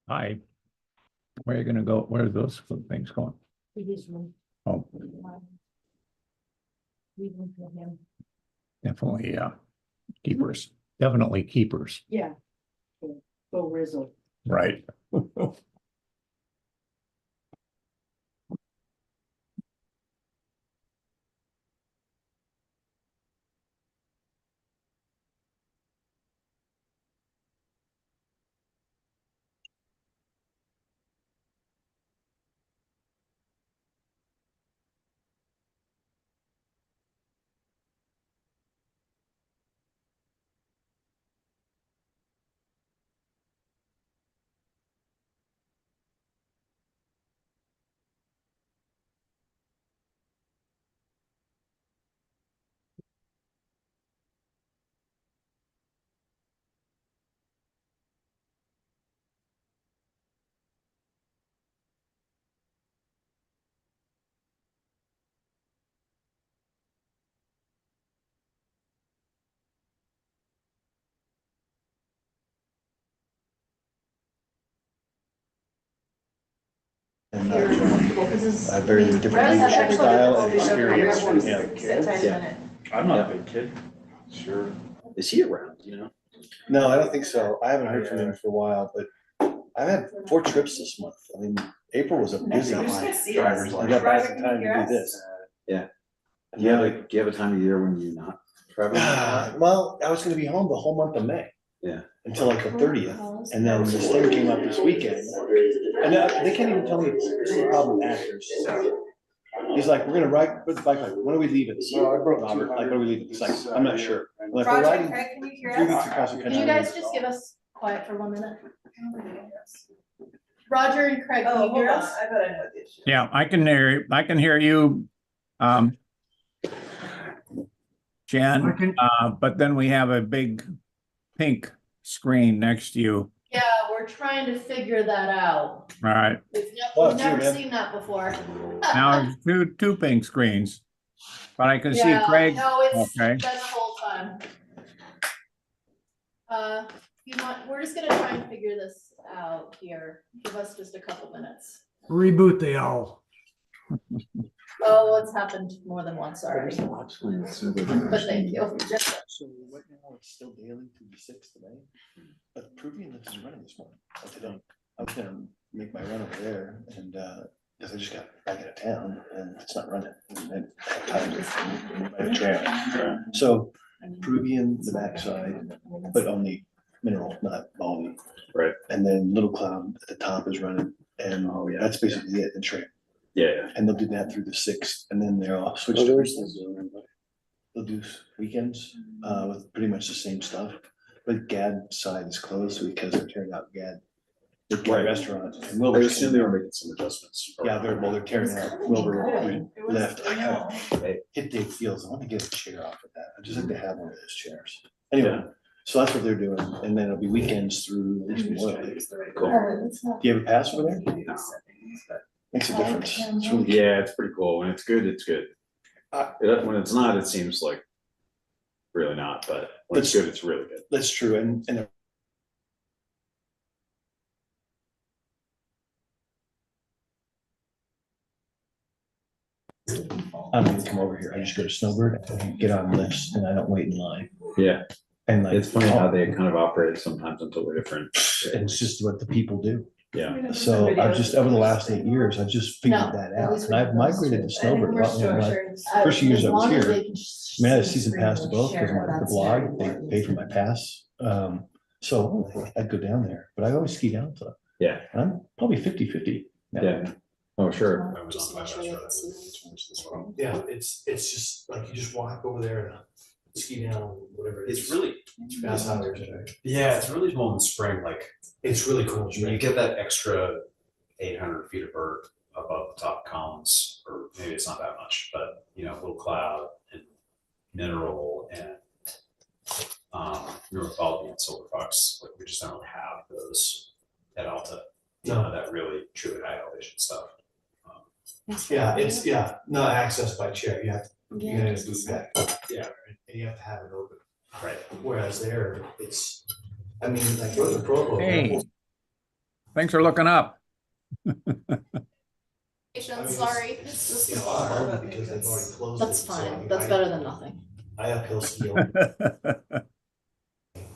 Hi. Where are you gonna go? Where are those things going? His room. Oh, We went for him. definitely, keepers, definitely keepers, Yeah. Go Rizzle. right? A very different leadership style and experience. Yeah. I'm not a big kid. Sure. Is he around, No, I don't think so. I haven't heard from him for a while, but I've had 4 trips this month. I mean, April was a busy month. Driver's I license. got back in time to do this. Yeah. Do you have a time of year when you're not traveling? Well, I was gonna be home the whole month of May. Yeah. Until like the 30th, and then this thing came up this weekend. And they can't even tell me, this is the problem with actors. He's like, we're gonna ride with the bike, like, when are we leaving? Robert, like, when are we leaving? It's like, I'm not sure. Like, we're Roger, riding Craig, can you hear 3 us? weeks across the country. Can you guys just give us quiet for 1 minute? Roger and Craig, can Oh, you hear hold on, us? I bet I know the issue. Yeah, I can hear you. I can hear you. Jen, but then we have a big pink screen next to you. Yeah, we're trying to figure that out. All right, Oh, We've never man. seen that before. now it's two pink screens. But I can see Yeah, Craig. no, it's Okay. been the whole time. We're just gonna try and figure this out here. Give us just a couple minutes. Reboot the owl. Oh, it's happened more than once already, but thank you. So right now, it's still daily through the 6th of May, but Peruvian Lift is running this morning, but today. I was gonna make my run over there and, cause I just got back out of town and it's not running. And I have time to buy a chair. So Peruvian, the backside, but only mineral, not volume. Right. And then Little Cloud at the top is running and that's basically it, the train. Yeah. And they'll do that through the 6th and then they'll switch Oh, to there's weekends. They'll do weekends with pretty much the same stuff, but GAD side is closed because they're tearing out GAD. The GAD Right. restaurant and I Wilbur's. assume they were making some adjustments. Yeah, they're tearing out Wilbur Good. left. I gotta hit Dave Fields. I want to get a chair off of that. I'd just like to have one of those chairs. Anyway, so that's what they're doing. And then it'll be weekends through at least Memorial Day. Cool. Do you have a pass over there? Makes a difference. It's really Yeah, it's pretty cool. When it's good, it's good. When it's not, it seems like really not, but when it's good, it's really good. That's true. And I don't even come over here. I just go to Snowbird and get on lifts and I don't wait in line. Yeah, And like. it's funny how they kind of operate sometimes until they're different. And it's just what the people do. Yeah. So I've just, over the last 8 years, I've just figured that out. And I've migrated to Snowbird. a lot more. Like, first years I was here, I mean, I had a season pass to both because of the blog, they paid for my pass. So I'd go down there, but I always ski down to, Yeah, and I'm probably 50-50 now. yeah. Oh, sure. I was on my Yeah, it's just like you just walk over there and ski down, whatever. It's really, That's how yeah, it's really cool in the spring. Like it's really cool. in you spring. get that extra 800 feet of vert above the top columns, or maybe it's not that much, but Little Cloud and Mineral and North Baldy and Silver Fox, like we just don't really have those at Alta. No. That really truly high elevation stuff. Yeah, it's not accessed by chair. You have you gotta boot back. Yeah. And you have to have it open. Right. Whereas there, it's, I mean, like the protocol. Hey. things are looking up. Sorry. It's just You know, far, I'm but bummed because they've already closed that's it, so fine. That's better than nothing. I uphill ski.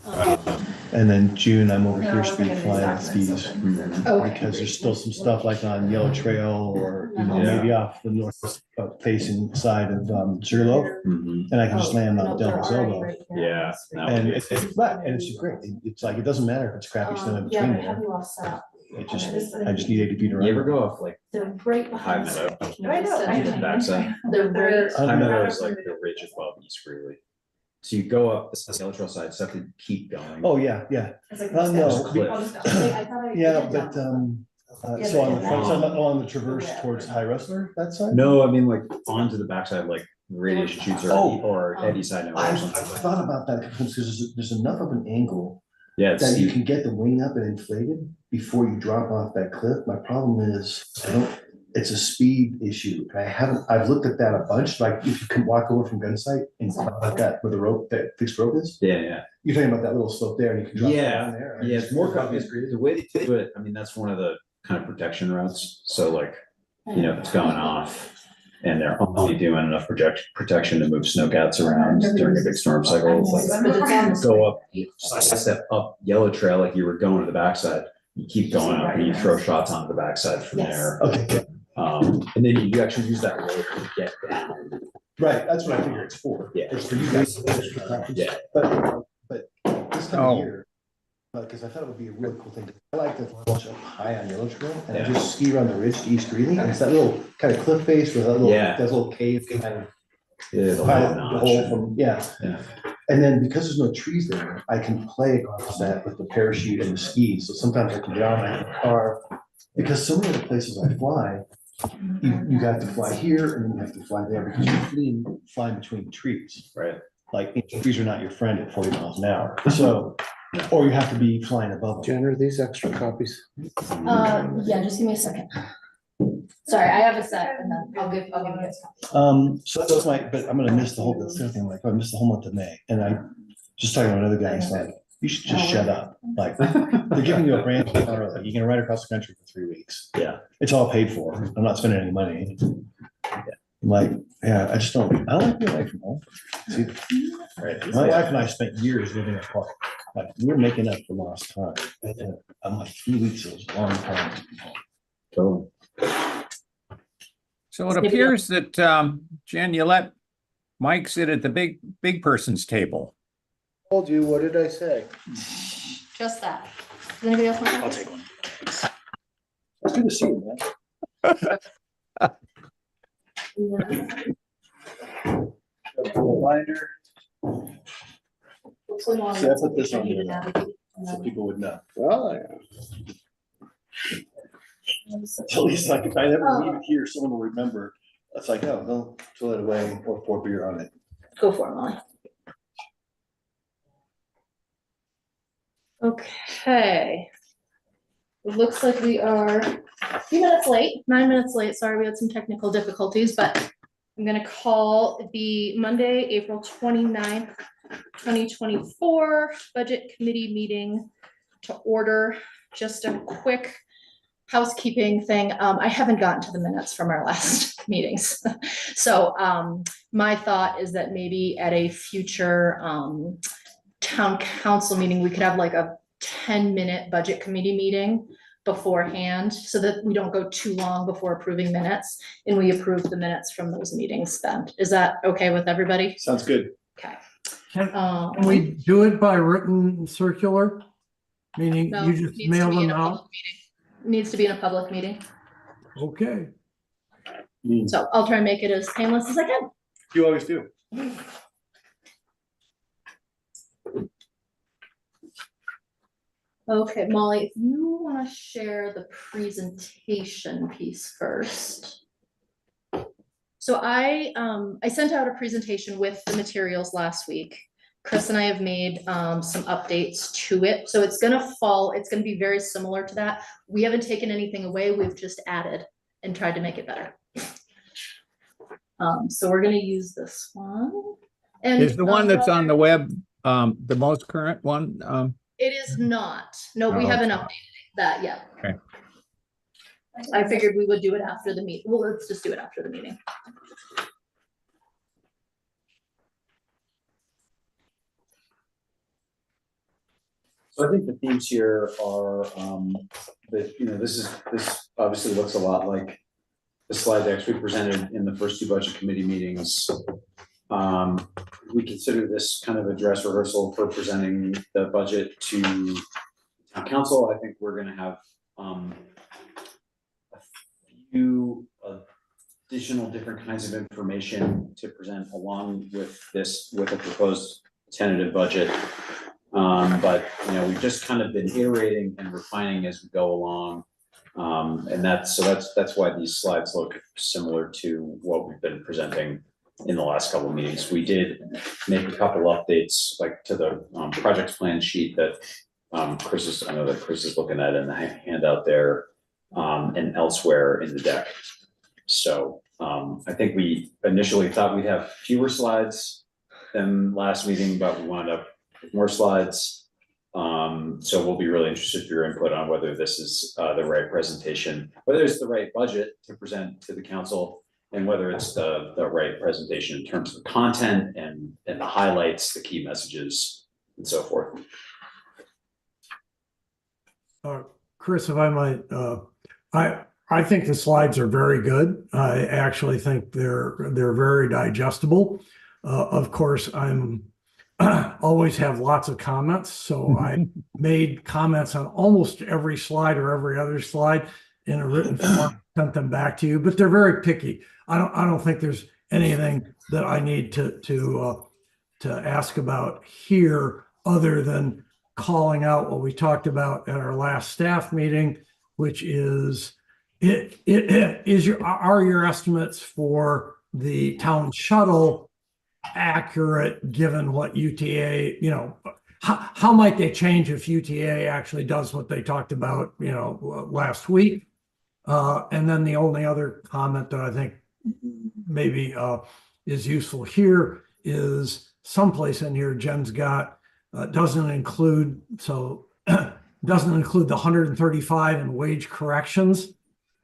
Um, And then June, I'm over No, here we're speed gonna do flying at documents skis. open. Okay. Because there's still some stuff like on Yellow Trail or, you know, Yeah. maybe off the north facing side of Sugarloaf. Mhm. And I can just land No, on they're Devil's already Elbow. right there. Yeah, that would And be- it's flat and it's great. It's like, it doesn't matter if it's crappy snow in Yeah, between but have there. you all set up? It just, I just need 80 feet around. You ever go off like They're right High behind. Meadow? I know. to the backside? They're very, I High know. Meadow is like the ridge above East Greeley. So you go up the Yellow Trail side, so you have to keep going. Oh, yeah, yeah. There's No, cliff. yeah, but, so on the front side, along the traverse towards High Wrestler, that side? No, I mean like onto the backside, like radiation shoots Oh. or Eddie side note or I've something. thought about that because there's enough of an angle Yeah, it's that you steep. can get the wing up and inflated before you drop off that cliff. My problem is, it's a speed issue. I've looked at that a bunch, like if you can walk over from Gunsight and like that where the rope, that fixed rope is. Yeah. You're talking about that little slope there and you can drop Yeah, down there. Yeah, it's more obvious. complicated. The way they do it, I mean, that's one of the kind of protection routes. So like, you know, if it's going off and they're only doing enough protection to move snowcats around during a big storm cycle, it's like go up, step up Yellow Trail like you were going to the backside. You keep going up and you throw shots onto the backside from there. Okay, And then you actually use that rope to get down. right, that's what I figure it's for. Yeah. It's for you guys. Yeah. But this time Oh. of year, because I thought it would be a really cool thing. I like to launch up high on Yellow Trail and Yeah. just ski around the ridge to East Greeley. And it's that little kind of cliff face with that little, Yeah. that little cave kind of. Yeah, the kind low of hole notch. from, yeah. Yeah. And then because there's no trees there, I can play off that with the parachute and the skis. So sometimes I can get on my car. Because so many of the places I fly, you have to fly here and then you have to fly there because you're flying between trees. Right. Like trees are not your friend at 40 miles an hour. So, or you have to be flying above them. Jen, are these extra copies? yeah, just give me a second. Sorry, I have a set and then I'll give you guys. So that's but I'm gonna miss the whole, that's the other thing, like, I missed the whole month of May, and I just talking to another guy, he's like, you should just shut up, like, they're giving you a brand new car, like, you're gonna ride across the country for 3 weeks. Yeah. It's all paid for, I'm not spending any money. I'm like, yeah, I don't like being away from home. See, Right. my wife and I spent years living apart, like, we're making up for lost time, and I'm like, 3 weeks is a long time. Totally. So it appears that, Jen, you let Mike sit at the big person's table. Told you, what did I say? Just that. Does anybody else want to? I'll take one. It's good to see you, man. Reminder, Hopefully more See, I put this on for you to here. navigate. so people would know. Well, yeah. So at least like if I ever leave it here, someone will remember. It's like, oh, don't throw it away or pour beer on it. Go for it, Molly. Okay. It looks like we are a few minutes late, 9 minutes late. Sorry, we had some technical difficulties, but I'm gonna call the Monday, April 29th, 2024 Budget Committee meeting to order. Just a quick housekeeping thing. I haven't gotten to the minutes from our last meetings. So my thought is that maybe at a future town council meeting, we could have like a 10-minute budget committee meeting beforehand so that we don't go too long before approving minutes and we approve the minutes from those meetings then. Is that okay with everybody? Sounds good. Okay. Can we do it by written circular? Meaning No, you it just needs to mail be in them a out? public meeting. Needs to be in a public meeting. Okay. So I'll try and make it as painless as I can. You always do. Okay, Molly, if you want to share the presentation piece first. So I sent out a presentation with the materials last week. Chris and I have made some updates to it. So it's gonna be very similar to that. We haven't taken anything away, we've just added and tried to make it better. So we're gonna use this one. And Is the one that's on the web, the most current one? It is not. No, we Oh, haven't okay. updated it that, yeah. Okay. I figured we would do it after the meet, well, let's just do it after the meeting. So I think the themes here are, that, this obviously looks a lot like the slide decks we presented in the first two budget committee meetings. We consider this kind of a dress rehearsal for presenting the budget to town council. I think we're gonna have, a few additional different kinds of information to present along with this, with a proposed tentative budget. But, we've just kind of been iterating and refining as we go along. And that's why these slides look similar to what we've been presenting in the last couple of meetings. We did make a couple updates, like to the projects plan sheet that I know that Chris is looking at in the handout there, and elsewhere in the deck. So I think we initially thought we'd have fewer slides than last meeting, but we wound up with more slides. So we'll be really interested in your input on whether this is the right presentation, whether it's the right budget to present to the council, and whether it's the right presentation in terms of content and the highlights, the key messages, and so forth. Chris, if I might, I think the slides are very good. I actually think they're very digestible. Of course, I'm always have lots of comments, so I made comments on almost every slide or every other slide in a written form, sent them back to you, but they're very picky. I don't think there's anything that I need to ask about here other than calling out what we talked about at our last staff meeting, which is are your estimates for the town shuttle accurate given what UTA, how might they change if UTA actually does what they talked about, last week? And then the only other comment that I think maybe is useful here is someplace in here Jen's got doesn't include the 135 in wage corrections.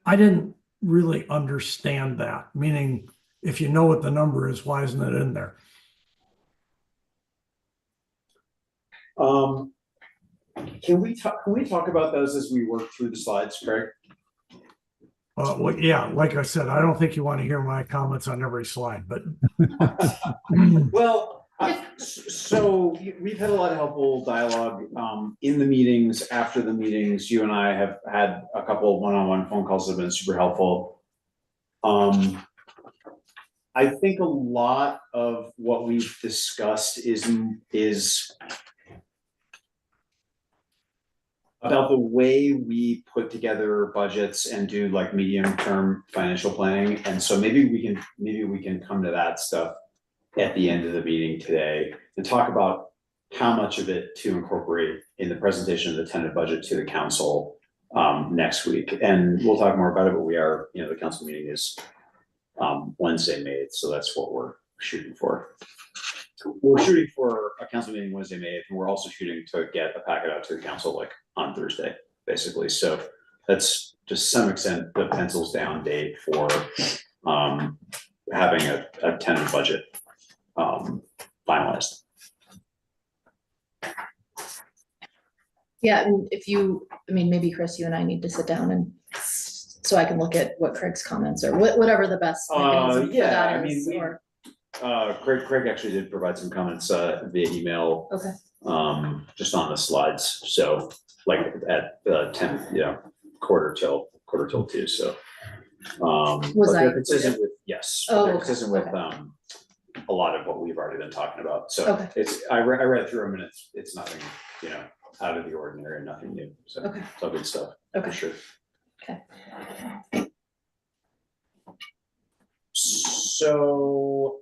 I didn't really understand that, meaning if you know what the number is, why isn't it in there? Can we talk about those as we work through the slides, Craig? Well, yeah, like I said, I don't think you want to hear my comments on every slide, but well, so we've had a lot of helpful dialogue in the meetings, after the meetings. You and I have had a couple of one-on-one phone calls that have been super helpful. I think a lot of what we've discussed is about the way we put together budgets and do like medium-term financial planning. And so maybe we can come to that stuff at the end of the meeting today and talk about how much of it to incorporate in the presentation of the tentative budget to the council next week. And we'll talk more about it, but we are, the council meeting is Wednesday, May 8th, so that's what we're shooting for. We're shooting for a council meeting Wednesday, May 8th, and we're also shooting to get a packet out to the council like on Thursday, basically. So that's to some extent the pencils down date for having a tentative budget finalized. Yeah, and maybe Chris, you and I need to sit down and so I can look at what Craig's comments or whatever the best mechanism for that is. Craig actually did provide some comments via email. Okay. Just on the slides. So like at 10, quarter till 2. So Was they're I consistent with yes. Oh, they're okay. consistent with Okay. A lot of what we've already been talking about. So Okay. I read through them and it's nothing, out of the ordinary and nothing new. So Okay. it's all good stuff. Okay. For sure. Okay. So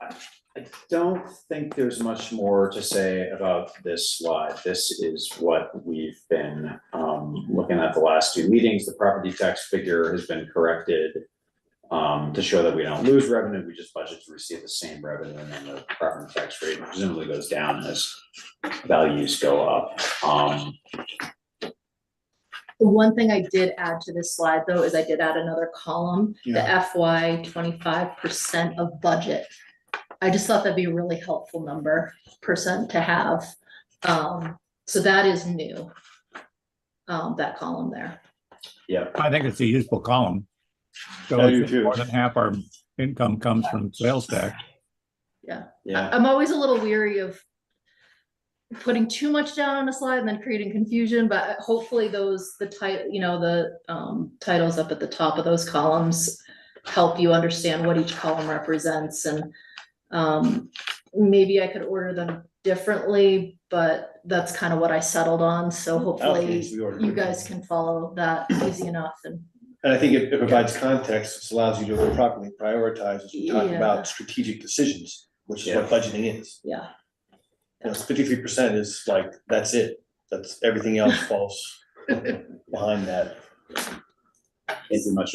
I don't think there's much more to say about this slide. This is what we've been looking at the last 2 meetings. The property tax figure has been corrected to show that we don't lose revenue. We just budget to receive the same revenue, and then the property tax rate presumably goes down as values go up. The one thing I did add to this slide, though, is I did add another column, the Yeah. FY 25% of budget. I just thought that'd be a really helpful percent to have. So that is new. That column there. Yeah, I think it's a useful column. So I do too. more than half our income comes from sales tax. yeah. I'm always a little weary of putting too much down on a slide and then creating confusion, but hopefully the titles up at the top of those columns help you understand what each column represents, and maybe I could order them differently, but that's kind of what I settled on, so hopefully you guys can follow that easy enough. And I think it provides context, it allows you to properly prioritize, as we talk Yeah. about strategic decisions, which is what budgeting is. Yeah, 53% is like, that's it, that's, everything else falls behind that. Can't do much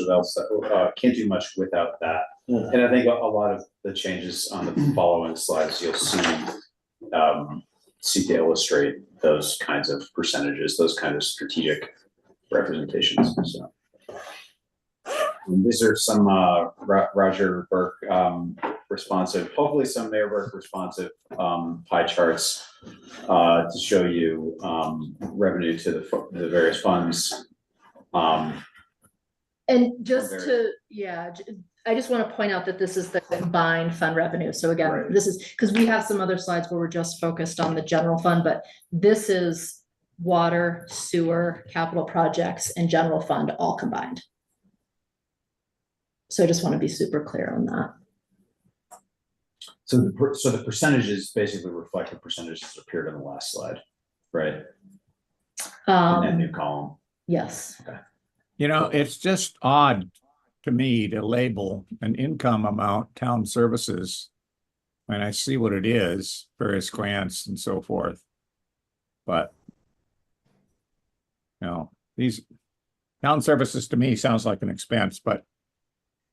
can't do much without that. Yeah. And I think a lot of the changes on the following slides, you'll see to illustrate those kinds of percentages, those kind of strategic representations, so. And these are some Roger Burke responsive, hopefully some Mayor Burke responsive pie charts to show you revenue to the various funds. and just Very- I just want to point out that this is the combined fund revenue. So again, Right. this is, because we have some other slides where we're just focused on the general fund, but this is water, sewer, capital projects, and general fund all combined. So I just want to be super clear on that. So the percentages basically reflect the percentages that appeared on the last slide, right? In that new column. Yes. You know, it's just odd to me to label an income amount town services when I see what it is, various grants and so forth. But you know, these town services to me sounds like an expense, but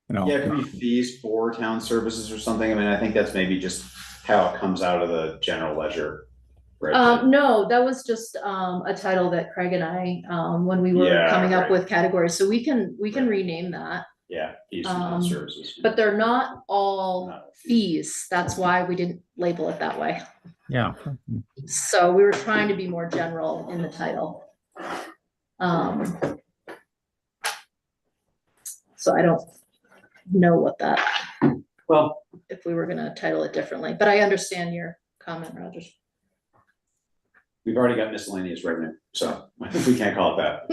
you know. Yeah, it could be fees for town services or something. I mean, I think that's maybe just how it comes out of the general ledger. Right? No, that was just a title that Craig and I, when we were Yeah, coming up right. with categories, so we can rename that. Yeah, fees for town services. But they're not all Not fees. That's why we didn't label it that way. Yeah. So we were trying to be more general in the title. So I don't know what that, Well, if we were gonna title it differently, but I understand your comment, Rogers. we've already got miscellaneous revenue, so we can't call it that.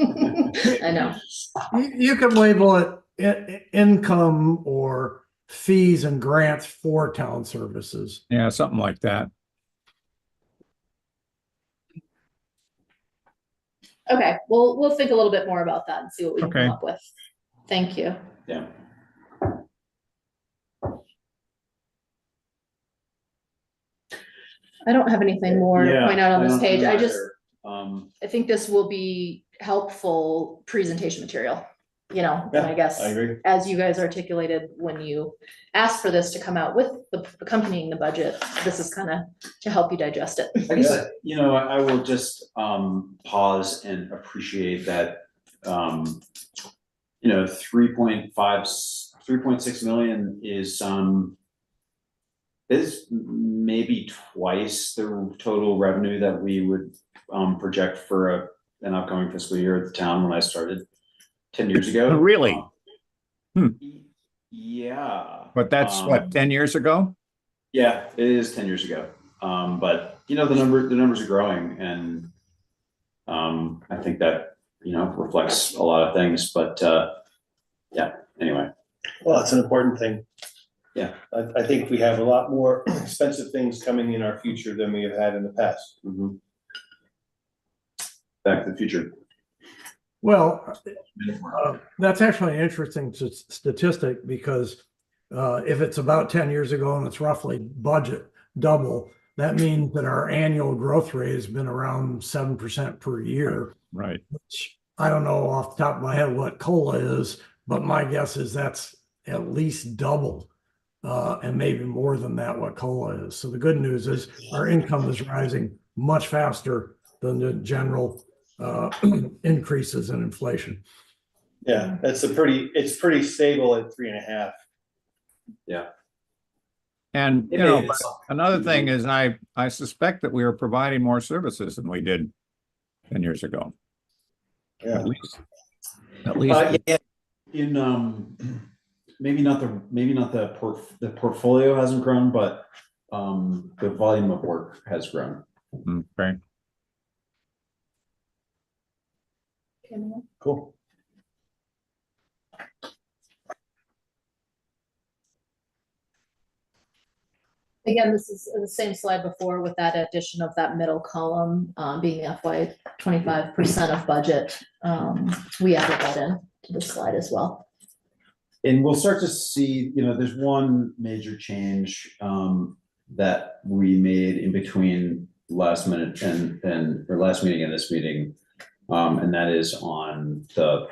I know. You could label it income or fees and grants for town services. Yeah, something like that. Okay, we'll think a little bit more about that and see what we can Okay. come up with. Thank you. Yeah. I don't have anything more to Yeah, point out on this don't page. I just, either. I think this will be helpful presentation material, you know, and I guess I agree. as you guys articulated when you asked for this to come out with the accompanying the budget, this is kind of to help you digest it. I guess, I will just pause and appreciate that, 3.6 million is maybe twice the total revenue that we would project for an upcoming fiscal year at the town when I started 10 years ago. Really? Yeah. But that's what, 10 years ago? Yeah, it is 10 years ago. But the numbers are growing, and I think that reflects a lot of things. But anyway. Well, it's an important thing. Yeah. I think we have a lot more expensive things coming in our future than we have had in the past. Back to the Future. Well, that's actually an interesting statistic because if it's about 10 years ago and it's roughly budget double, that means that our annual growth rate has been around 7% per year. Right. Which I don't know off the top of my head what COLA is, but my guess is that's at least double and maybe more than that what COLA is. So the good news is our income is rising much faster than the general increases in inflation. Yeah, it's pretty stable at 3.5. And, It you know, made it something. another thing is I suspect that we are providing more services than we did 10 years ago, Yeah. at least. At least, Yeah, in, maybe not the portfolio hasn't grown, but, the volume of work has grown. right. Okay, Mel? Cool. Again, this is the same slide before with that addition of that middle column, being FY 25% of budget. We added that in to the slide as well. And we'll start to see, there's one major change, that we made in between last minute or last meeting and this meeting. And that is on the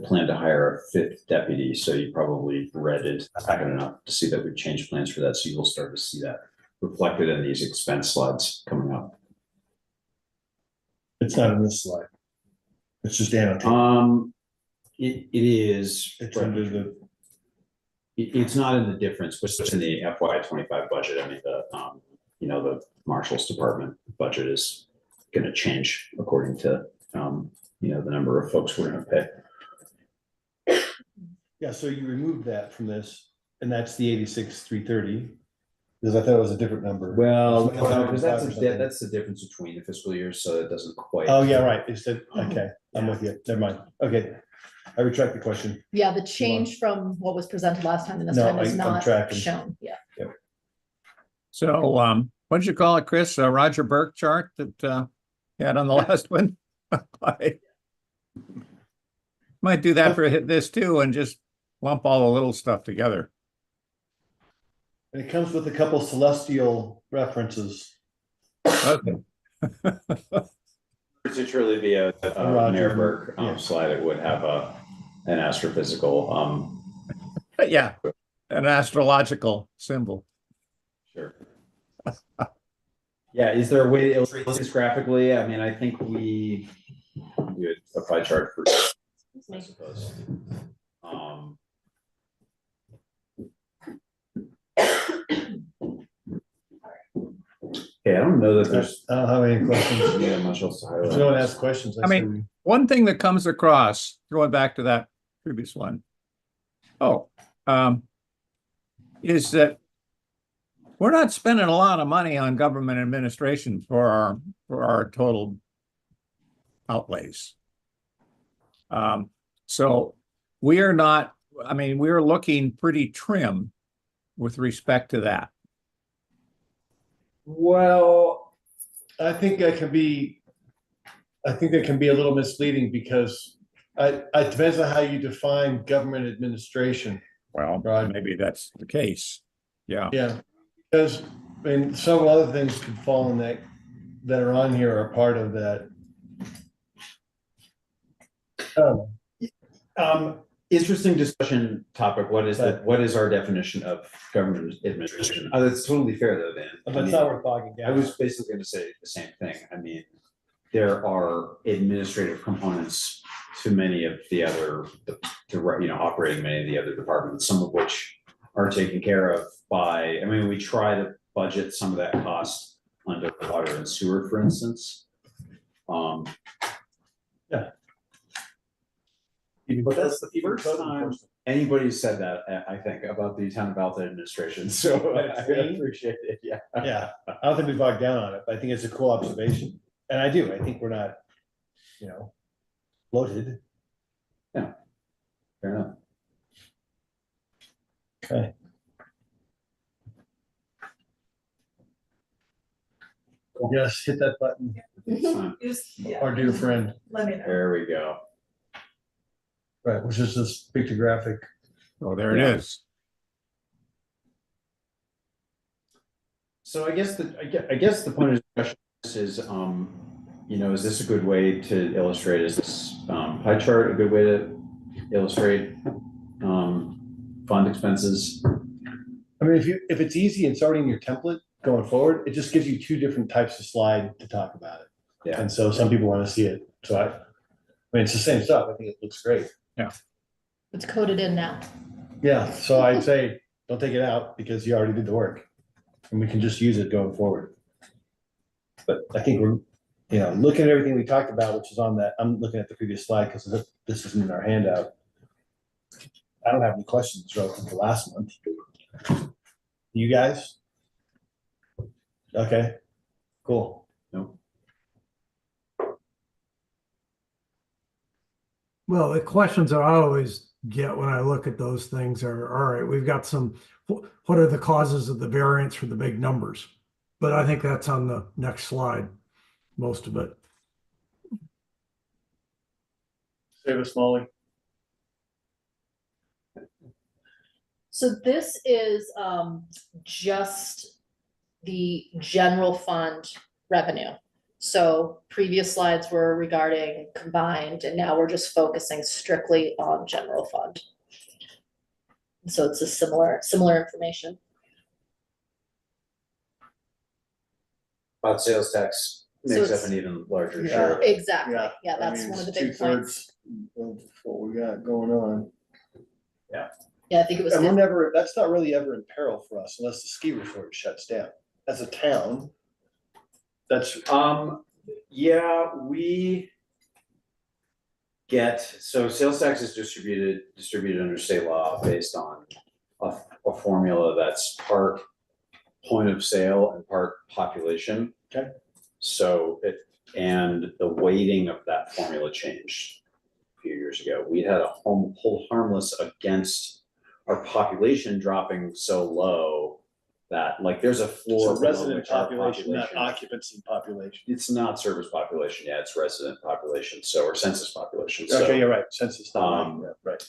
plan to hire a 5th deputy. So you probably read it second enough to see that we've changed plans for that. So you will start to see that reflected in these expense slides coming up. It's not in this slide. It's just annotated. It is. It's under the, It's not in the difference, but it's in the FY 25 budget. I mean, the Marshall's Department budget is gonna change according to, the number of folks we're gonna pay. yeah, so you removed that from this, and that's the 86,330. Because I thought it was a different number. Well, It's like because that's 105 or that's the difference between the fiscal years, so it doesn't quite. Oh, yeah, right, it's the, okay, I'm with you, never mind, okay, I retract the question. Yeah, the change from what was presented last time and this No, time is I'm not tracking. shown, yeah. So, what did you call it, Chris? A Roger Burke chart that, you had on the last one? Might do that for this too and just lump all the little stuff together. And it comes with a couple celestial references. Okay. To truly be a Roger Mayor Burke yeah. slide, it would have an astrophysical, Yeah, an astrological symbol. sure. Yeah, is there a way to illustrate this graphically? I mean, I think we do a pie chart for, I suppose. Okay, I don't know that there's I don't have any questions. yeah, much else to highlight. If no one asks questions, I mean, one thing that comes across, going back to that previous one. Is that we're not spending a lot of money on government administration for our total outlays. So we are not, I mean, we're looking pretty trim with respect to that. Well, I think that can be a little misleading because it depends on how you define government administration. Well, Right. maybe that's the case. Yeah. Yeah, because, I mean, some other things could fall in that are on here are part of that. interesting discussion topic. What is our definition of government administration? Oh, that's totally fair though, Dan. I But it's mean, not worth bogging I down. was basically gonna say the same thing. I mean, there are administrative components to many of the other, operating many of the other departments, some of which are taken care of by, I mean, we try to budget some of that cost under water and sewer, for instance. But that's the first time anybody said that, I think, about the town of Alton administration, so I appreciate it, yeah. Yeah, I don't think we bogged down on it, but I think it's a cool observation. And I do, I think we're not, bloated. Fair enough. Okay. Yes, hit that button, our dear friend, Let me know. There we go. right, which is this pictographic. Oh, there it is. So I guess the point of discussion is, is this a good way to illustrate, is this pie chart a good way to illustrate fund expenses? I mean, if it's easy, it's already in your template going forward, it just gives you two different types of slide to talk about it. Yeah. And so some people want to see it. So I mean, it's the same stuff. I think it looks great. It's coded in now. Yeah, so I'd say, don't take it out because you already did the work. And we can just use it going forward. But I think we're, looking at everything we talked about, which is on that, I'm looking at the previous slide because this isn't in our handout. I don't have any questions relative to last month. You guys? Okay, cool. No. Well, the questions that I always get when I look at those things are, all right, we've got what are the causes of the variance for the big numbers? But I think that's on the next slide, most of it. Save us, Molly. So this is just the general fund revenue. So previous slides were regarding combined, and now we're just focusing strictly on general fund. So it's a similar information. But sales tax So makes up it's- an even larger Yeah. share. of it. Exactly, yeah, that's one of the big points. Of what we got going on. Yeah, I think it was, And that's not really ever in peril for us unless the ski resort shuts down. As a town, that's, Yeah, we so sales tax is distributed under state law based on a formula that's part point of sale and part population. Okay. So and the weighting of that formula changed a few years ago. We had a hold harmless against our population dropping so low that there's a floor. it's a below resident which our population, not occupancy population. It's not service population, yeah, it's resident population, or census population, so. Okay, you're right, census. not like that, Right.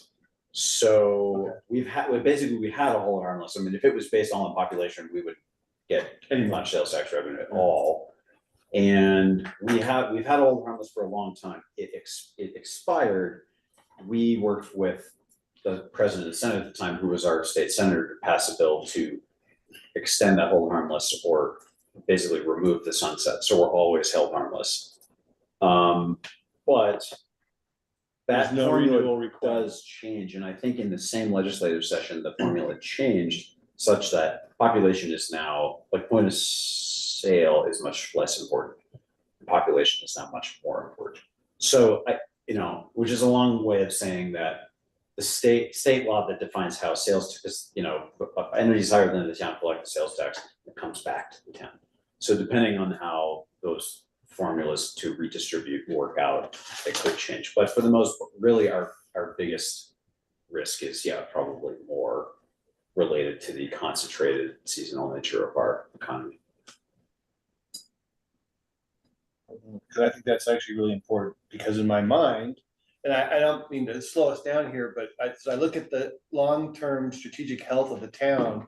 So Okay. we had a hold harmless. I mean, if it was based on the population, we would get any much sales tax revenue at all. And we've had a hold harmless for a long time. It expired. We worked with the president of the Senate at the time, who was our state senator, to pass a bill to extend that hold harmless or basically remove the sunset. So we're always held harmless. But There's that no formula renewal required. does change, and I think in the same legislative session, the formula changed such that population is now, point of sale is much less important. Population is now much more important. So which is a long way of saying that the state law that defines how sales, because energy is higher than the town collects sales tax, it comes back to the town. So depending on how those formulas to redistribute work out, it could change. But for the most part, really our biggest risk is, probably more related to the concentrated seasonal nature of our economy. Because I think that's actually really important, because in my mind, and I don't mean to slow us down here, but I look at the long-term strategic health of the town,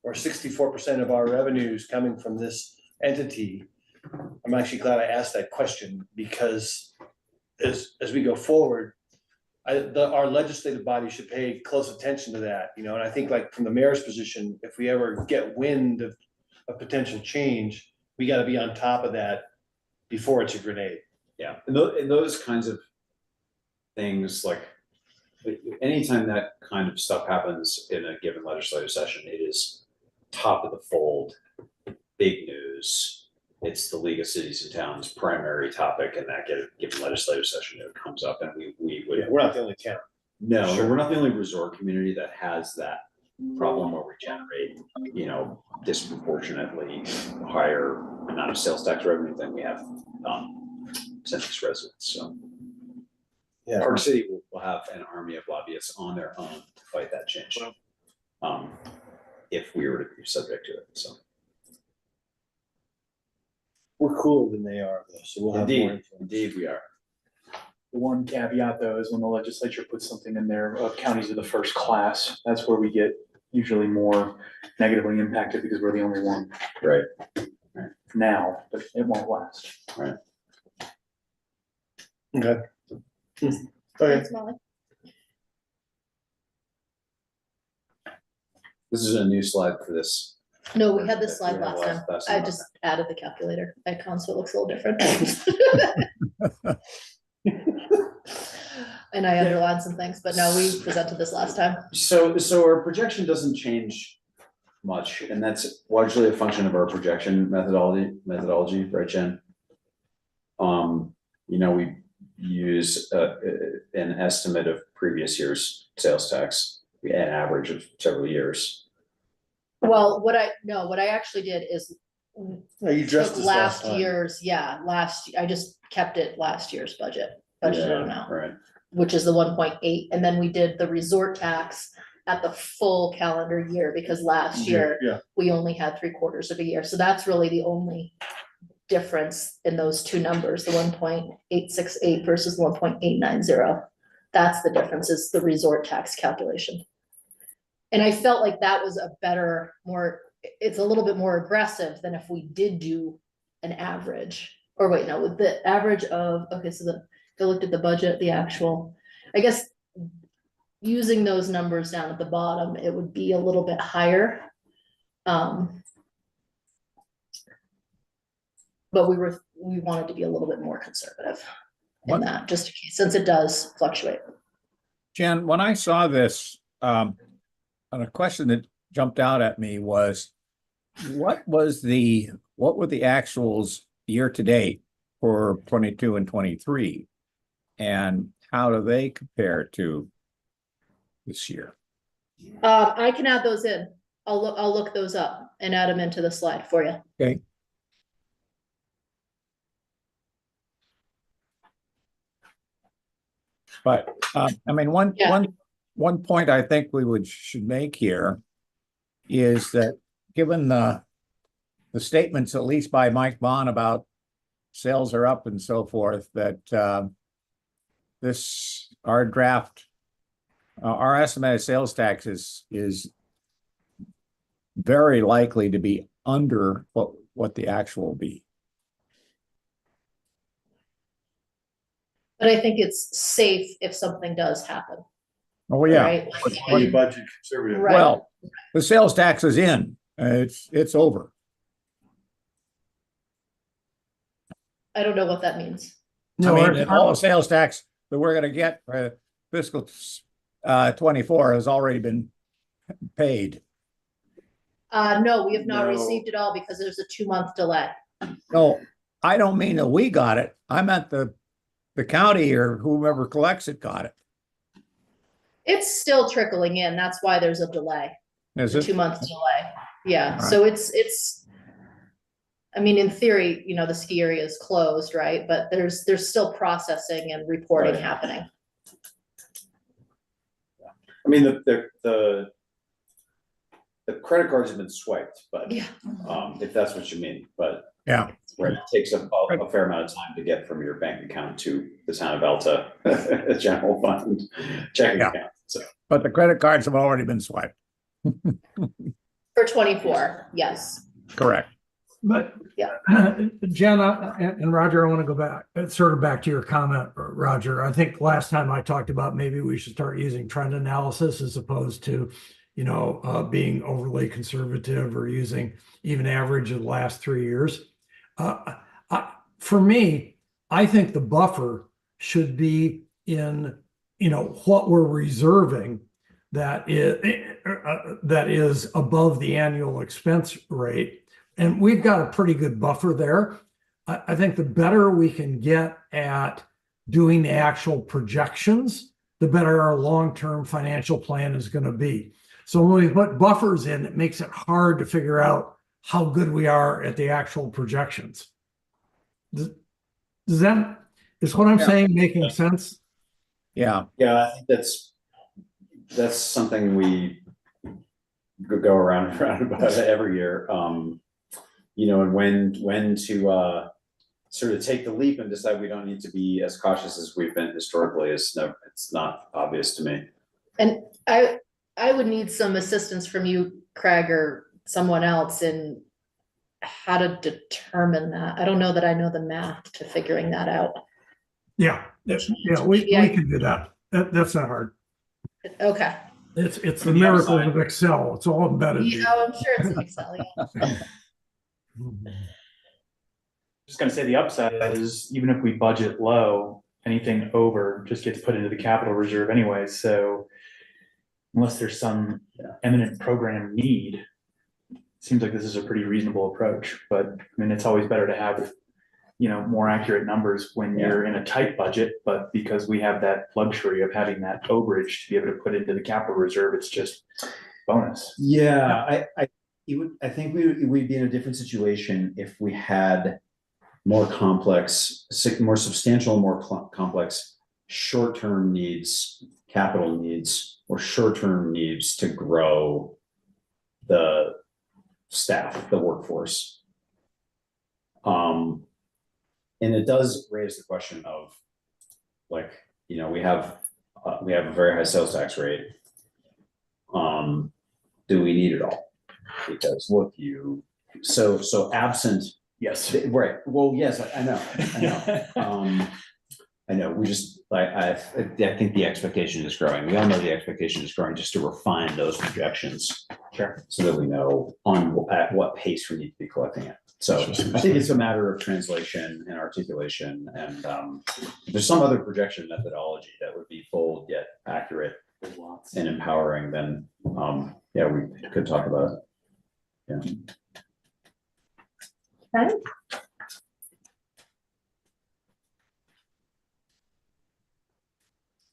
where 64% of our revenues coming from this entity. I'm actually glad I asked that question, because as we go forward, our legislative body should pay close attention to that, and I think from the mayor's position, if we ever get wind of a potential change, we gotta be on top of that before it's a grenade. Yeah, and those kinds of things, anytime that kind of stuff happens in a given legislative session, it is top of the fold, big news. It's the League of Cities and Towns primary topic in that given legislative session. It comes up, and we would. Yeah, we're not the only town. No, Sure. we're not the only resort community that has that problem where we generate, disproportionately higher amount of sales tax revenue than we have census residents. So Yeah. Park City will have an army of lobbyists on their own to fight that change. If we were to be subject to it, so. We're cooler than they are, though, so we'll have more influence. Indeed we are. The one caveat, though, is when the legislature puts something in there, counties are the first class, that's where we get usually more negatively impacted because we're the only one Right. now, but it won't last. Okay. Okay. Thanks, Molly. This is a new slide for this No, we had this slide We had last time. last I time, just added the calculator icon, so it looks a little different. And I underlined some things, but no, we presented this last time. So our projection doesn't change much, and that's largely a function of our projection methodology, right, Jen? We use an estimate of previous year's sales tax, an average of several years. Well, what I actually did is No, you addressed took this last last time. year's, I just kept it last year's budgeted Yeah, amount, right. which is the 1.8, and then we did the resort tax at the full calendar year, because last year Yeah, we only had 3/4 of a year, so that's really the only difference in those two numbers, the 1.868 versus 1.890. That's the difference, is the resort tax calculation. And I felt like that was a better, it's a little bit more aggressive than if we did do an average, or wait, no, with the average of, okay, so if I looked at the budget, the actual, I guess using those numbers down at the bottom, it would be a little bit higher. But we wanted to be a little bit more conservative in What- that, just in case, since it does fluctuate. Jen, when I saw this, and a question that jumped out at me was, what were the actuals year to date for 22 and 23? And how do they compare to this year? I can add those in. I'll look those up and add them into the slide for you. Okay. But, I mean, Yeah. one point I think should make here is that given the statements, at least by Mike Bond, about sales are up and so forth, that our draft, our estimated sales tax is very likely to be under what the actual will be. But I think it's safe if something does happen. Oh, yeah. Right? Why you budget conservative? Right. Well, the sales tax is in, it's over. I don't know what that means. No, I mean, all the sales tax that we're gonna get for fiscal 24 has already been paid. No, we have not No. received it all because there's a 2-month delay. No, I don't mean that we got it. I meant the county or whoever collects it got it. It's still trickling in. That's why there's a delay, Is a it? 2-month delay. Yeah, Right. so it's, I mean, in theory, the ski area is closed, right? But there's still processing and reporting Right. happening. I mean, the credit cards have been swiped, but Yeah. if that's what you mean, but Yeah. right, it takes a fair amount of time to get from your bank account to the town of Alta general fund checking Yeah. account, so. But the credit cards have already been swiped. For 24, yes. Correct. But Yeah. Jenna and Roger, I want to go back, sort of back to your comment, Roger. I think last time I talked about maybe we should start using trend analysis as opposed to, being overly conservative or using even average of the last 3 years. For me, I think the buffer should be in, what we're reserving that is above the annual expense rate. And we've got a pretty good buffer there. I think the better we can get at doing the actual projections, the better our long-term financial plan is going to be. So when we put buffers in, it makes it hard to figure out how good we are at the actual projections. Is what I'm saying making sense? Yeah. Yeah, I think that's something we go around and around about every year. And when to sort of take the leap and decide we don't need to be as cautious as we've been historically it's not obvious to me. And I would need some assistance from you, Craig, or someone else in how to determine that. I don't know that I know the math to figuring that out. Yeah, we can do that. That's not hard. Okay, It's the On the miracle upside. of Excel. It's all embedded. Yeah, oh, I'm sure it's in Excel, yeah. Just gonna say the upside is even if we budget low, anything over just gets put into the capital reserve anyway, so unless there's some eminent program need, seems like this is a pretty reasonable approach, but I mean, it's always better to have, you know, more accurate numbers when you're in a tight budget, but because we have that luxury of having that overage to be able to put into the capital reserve, it's just bonus. Yeah, I think we'd be in a different situation if we had more complex, more substantial, more complex short-term needs, capital needs, or short-term needs to grow the staff, the workforce. And it does raise the question of, like, you know, we have a very high sales tax rate. Do we need it all? Because look, so absent. Yes. Right, well, yes, I know. I know, we just, I think the expectation is growing. We all know the expectation is growing, just to refine those projections. Sure. So that we know at what pace we need to be collecting it. So I think it's a matter of translation and articulation, and if there's some other projection methodology that would be bold yet accurate and empowering, then yeah, we could talk about it. Yeah. Okay.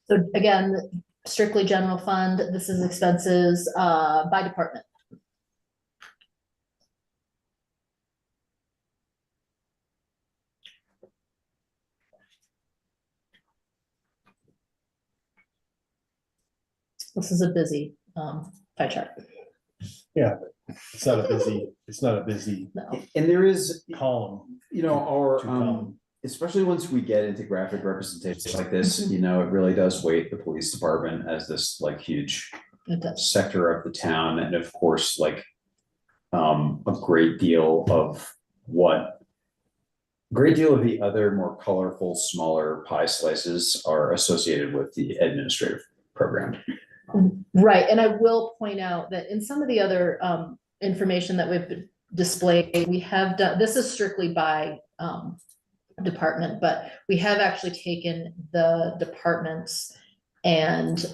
So again, strictly general fund, this is expenses by department. This is a busy pie chart. It's not a busy No. And there is, column. you know, our, To come. especially once we get into graphic representations like this, you know, it really does weight the police department as this like huge It does. sector of the town, and of course, like a great deal of the other more colorful, smaller pie slices are associated with the administrative program. Right, and I will point out that in some of the other information that we've displayed, we have done, this is strictly by department, but we have actually taken the departments and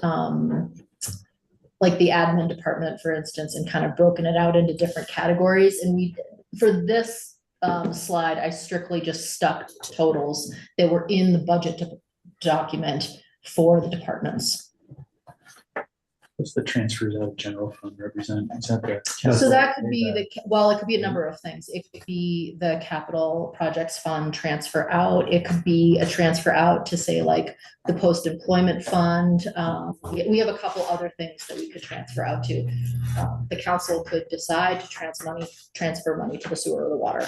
like the admin department, for instance, and kind of broken it out into different categories. And we, for this slide, I strictly just stuck totals that were in the budget document for the departments. What's the transfers out of general fund represent? Is that the? So that could be well, it could be a number of things. It could be the capital projects fund transfer out. It could be a transfer out to say like the post-employment fund. We have a couple other things that we could transfer out to. The council could decide to transfer money to the sewer or the water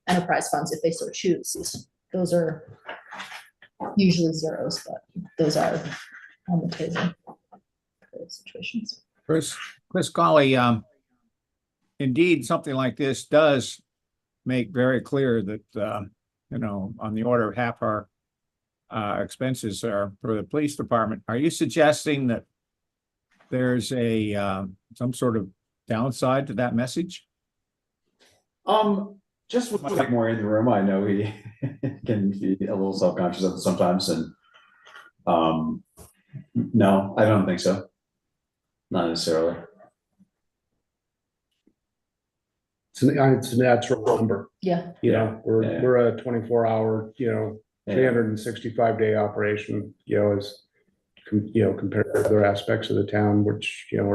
enterprise funds if they so choose. Those are usually zeros, but those are on the table. Situations. Chris Colley, indeed, something like this does make very clear that, you know, on the order of half our expenses are for the police department. Are you suggesting that there's a some sort of downside to that message? Just with like more in the room, I know he can be a little self-conscious of it sometimes, and no, I don't think so. Not necessarily. It's a natural number, Yeah. you know, Yeah. we're a 24-hour, you know, Yeah. 365-day operation, you know, as compared to other aspects of the town, which, you know,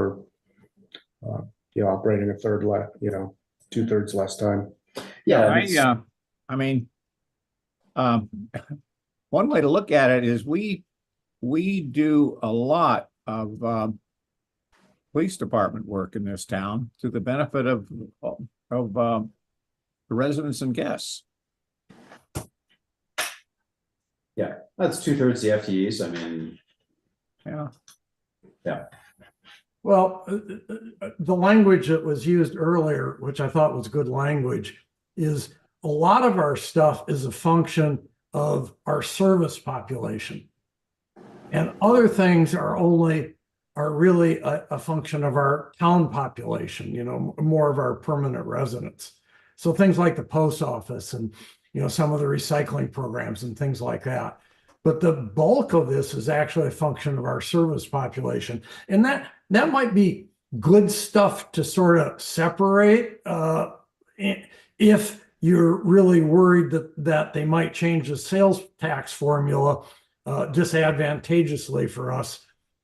are operating a third less, you know, 2/3 less time. Yeah. I mean, one way to look at it is we do a lot of police department work in this town to the benefit of the residents and guests. Yeah, that's 2/3 the FTEs. I mean, Yeah. Well, the language that was used earlier, which I thought was good language, is a lot of our stuff is a function of our service population. And other things are only are really a function of our town population, you know, more of our permanent residents. So things like the post office and, you know, some of the recycling programs and things like that. But the bulk of this is actually a function of our service population. And that might be good stuff to sort of separate if you're really worried that they might change the sales tax formula disadvantageously for us.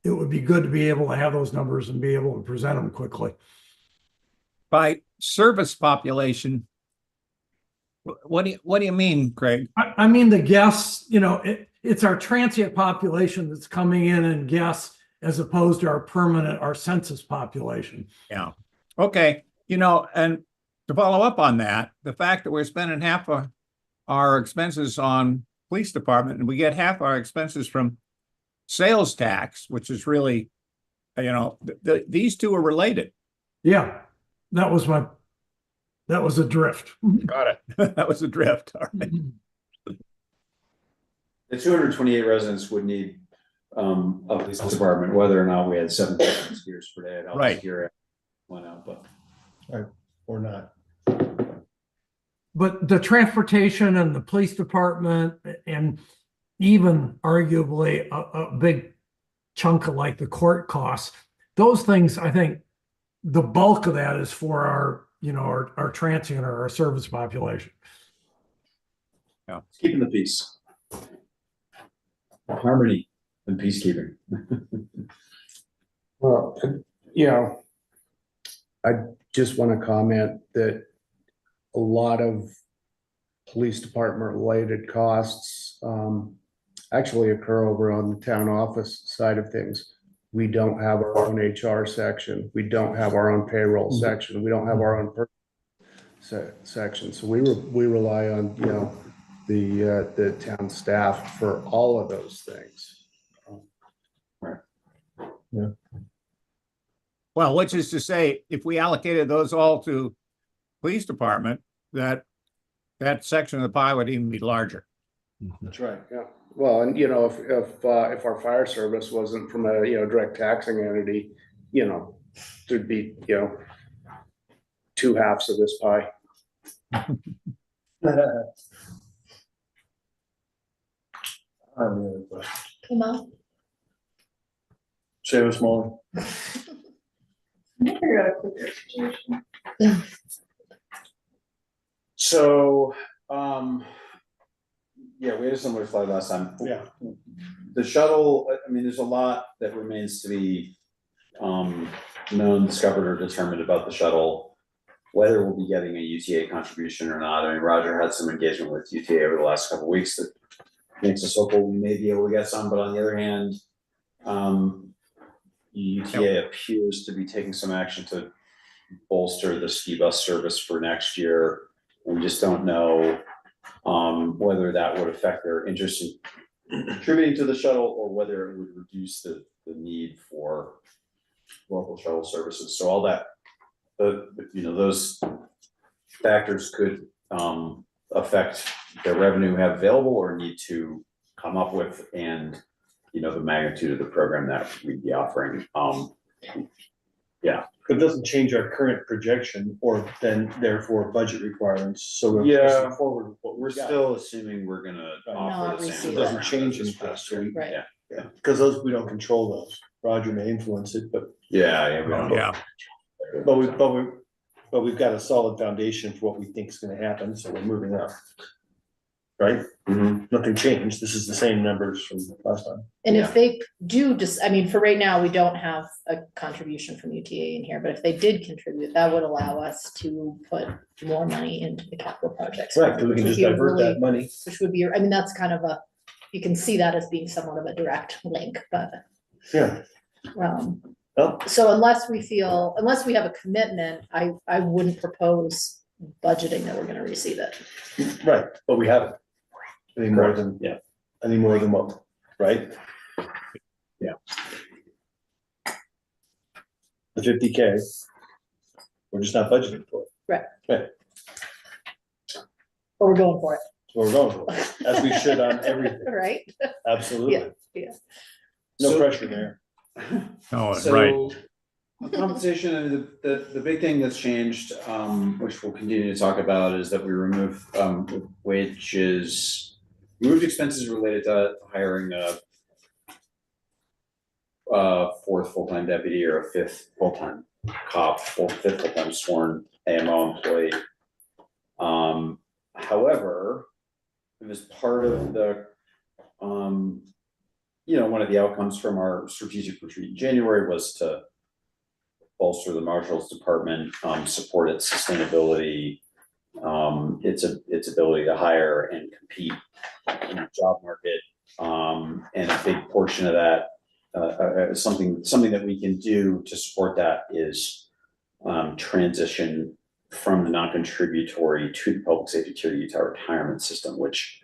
It would be good to be able to have those numbers and be able to present them quickly. By service population, what do you mean, Craig? I mean, the guests, you know, it's our transient population that's coming in and guests as opposed to our census population. Yeah. Okay. You know, and to follow up on that, the fact that we're spending half of our expenses on police department and we get half our expenses from sales tax, which is really, you know, these two are related. Yeah, that was a drift. Got it. That was a drift. All right. The 228 residents would need a police department, whether or not we had 7,000 skiers per day. Right. Skier went out, but Or not. But the transportation and the police department and even arguably a big chunk of like the court costs, those things, I think the bulk of that is for our, you know, our transient or our service population. Yeah. Keeping the peace. Harmony and peacekeeping. Well, you know, I just want to comment that a lot of police department related costs actually occur over on the town office side of things. We don't have our own HR section. We don't have our own payroll section. We don't have our own section. So we rely on, you know, the town staff for all of those things. Yeah. Well, which is to say, if we allocated those all to police department, that section of the pie would even be larger. That's right. Yeah, well, and you know, if our fire service wasn't from a, you know, direct taxing entity, you know, there'd be, you know, two halves of this pie. Come on. Shave a smaller. So, yeah, we had a similar slide last time. Yeah. The shuttle, I mean, there's a lot that remains to be known, discovered, or determined about the shuttle. Whether we'll be getting a UTA contribution or not. I mean, Roger had some engagement with UTA over the last couple of weeks that makes us hopeful we may be able to get some, but on the other hand, UTA appears to be taking some action to bolster the ski bus service for next year. We just don't know whether that would affect their interest in contributing to the shuttle or whether it would reduce the need for local shuttle services. So all that, you know, those factors could affect the revenue we have available or need to come up with, and you know, the magnitude of the program that we'd be offering. Yeah. But it doesn't change our current projection or then therefore budget requirements. So we're Yeah. pushing forward with what We're we've got. still assuming we're gonna offer Not the same. receive It doesn't it. change this anything, past so year. we, Right. Yeah, because those, we don't control those. Roger may influence it, but yeah, we don't. Yeah. But we've got a solid foundation for what we think is gonna happen, so we're moving up. Right? Mhm. Nothing changed. This is the same numbers from last time. And Yeah. if they do just, I mean, for right now, we don't have a contribution from UTA in here, but if they did contribute, that would allow us to put more money into the capital projects. Right, because we can which just would be divert really- that money. Which would be, I mean, that's kind of you can see that as being somewhat of a direct link, but, Yeah. Well, so unless we have a commitment, I wouldn't propose budgeting that we're gonna receive it. right, but we haven't. Any more Correct. than, Yeah. any more than what, right? Yeah. The 50K. We're just not budgeting for it. But we're going for it, So we're going for it, as we should on everything. right? Absolutely. Yeah. No So- pressure there. Oh, right. So on compensation, I mean, the big thing that's changed, which we'll continue to talk about, is that we remove wages, removed expenses related to hiring a fourth full-time deputy or a fifth full-time cop, fifth full-time sworn AMO employee. However, it was part of the, one of the outcomes from our strategic retreat in January was to bolster the Marshals Department, support its sustainability, its ability to hire and compete in the job market. And a big portion of that, something that we can do to support that is transition from the non-contributory to the public safety tier Utah retirement system, which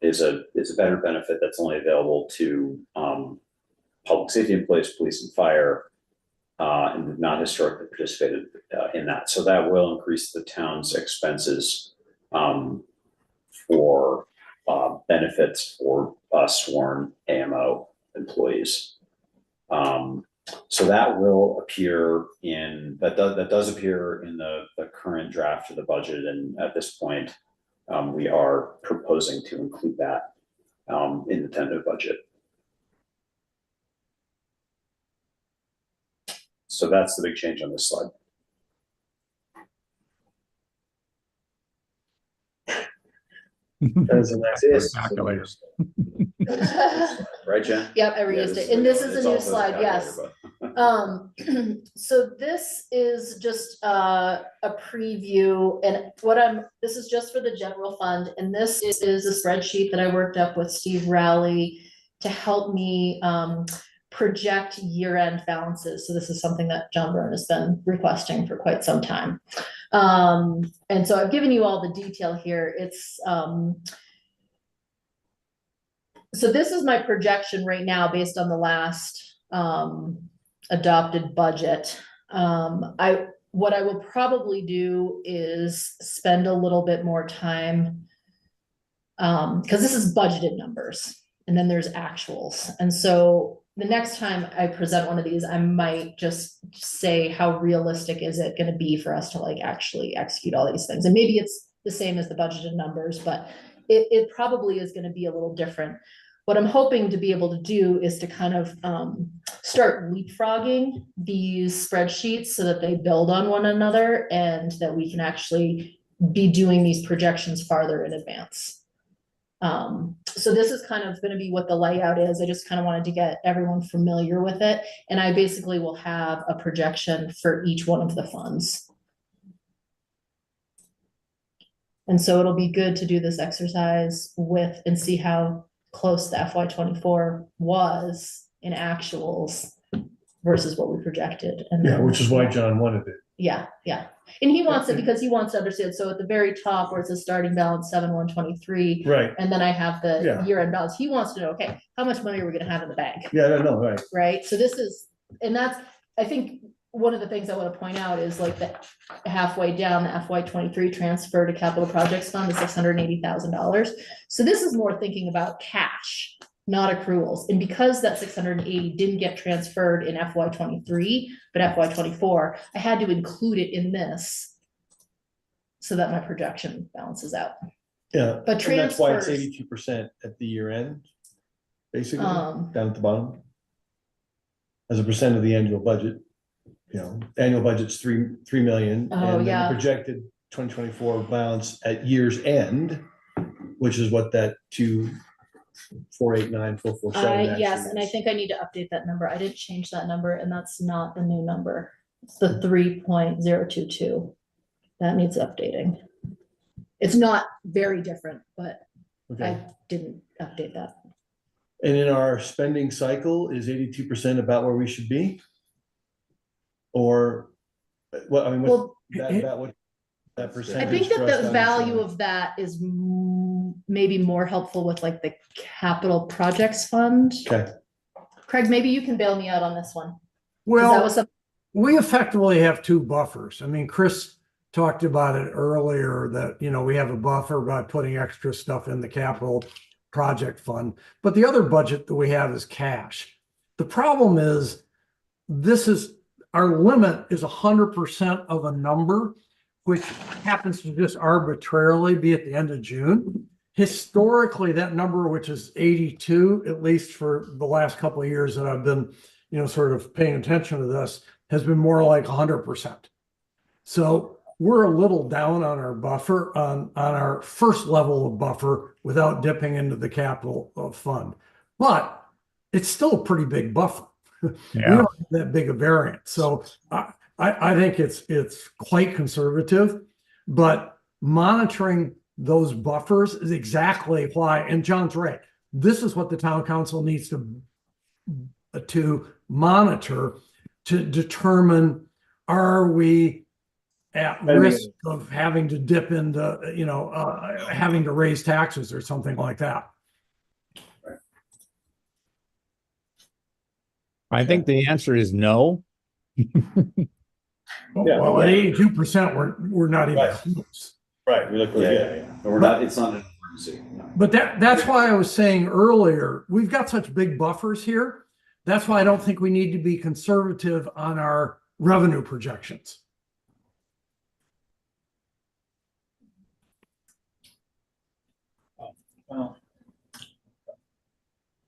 is a better benefit that's only available to public safety employees, police and fire, and have not historically participated in that. So that will increase the town's expenses for benefits for sworn AMO employees. So that will appear that does appear in the current draft of the budget, and at this point, we are proposing to include that in the tentative budget. So that's the big change on this slide. That is a nice. Calculator. Right, Jen? Yep, I reused it. And this is a new slide, yes. So this is just a preview, and this is just for the general fund, and this is a spreadsheet that I worked up with Steve Rowley to help me project year-end balances. So this is something that John Byrne has been requesting for quite some time. And so I've given you all the detail here. It's so this is my projection right now based on the last adopted budget. What I will probably do is spend a little bit more time, because this is budgeted numbers and then there's actuals. And so the next time I present one of these, I might just say how realistic is it going to be for us to like actually execute all these things. And maybe it's the same as the budgeted numbers, but it probably is going to be a little different. What I'm hoping to be able to do is to kind of start leapfrogging these spreadsheets so that they build on one another and that we can actually be doing these projections farther in advance. So this is kind of going to be what the layout is. I just kind of wanted to get everyone familiar with it. And I basically will have a projection for each one of the funds. And so it'll be good to do this exercise with and see how close the FY24 was in actuals versus what we projected. And Yeah, then, which is why John wanted it. yeah. And he wants it because he wants to understand. So at the very top where it says starting balance 7,123, Right. and then I have the Yeah. year-end balance, he wants to know, okay, how much money are we gonna have in the bank? Yeah, I know, right. Right? So this is, and that's, I think one of the things I want to point out is like that halfway down the FY23 transfer to capital projects fund, the $680,000. So this is more thinking about cash, not accruals. And because that 680 didn't get transferred in FY23, but FY24, I had to include it in this so that my projection balances out. Yeah. But And that's why it's transfers- 82% at the year end, basically, Um, down at the bottom. As a percent of the annual budget, annual budget's 3 million. Oh, and then the yeah. projected 2024 balance at year's end, which is what that 2,489,447. yes, and I think I need to update that number. I didn't change that number, and that's not the new number. It's the 3.022. That needs updating. It's not very different, but Okay. I didn't update that. And in our spending cycle, is 82% about where we should be? Or, what, I mean, what's Well, that, what, that I percentage? think for that us the to value understand? of that is maybe more helpful with like the capital projects fund. Okay, Craig, maybe you can bail me out on this one. 'Cause that Well, was some- we effectively have two buffers. I mean, Chris talked about it earlier that, we have a buffer by putting extra stuff in the capital project fund. But the other budget that we have is cash. The problem is, our limit is 100% of a number, which happens to just arbitrarily be at the end of June. Historically, that number, which is 82, at least for the last couple of years that I've been, sort of paying attention to this, has been more like 100%. So we're a little down on our buffer, on our first level of buffer without dipping into the capital fund. But it's still a pretty big buffer. We Yeah. don't have that big a variance. So I think it's quite conservative, but monitoring those buffers is exactly why, and John's right, this is what the town council needs to monitor to determine, are we at risk of having to dip into, having to raise taxes or something like that. I think the answer is no. Well, at 82%, we're not even Right. close. Right, we look really good. And we're not, it's not an emergency. no. But that's why I was saying earlier, we've got such big buffers here. That's why I don't think we need to be conservative on our revenue projections. Well,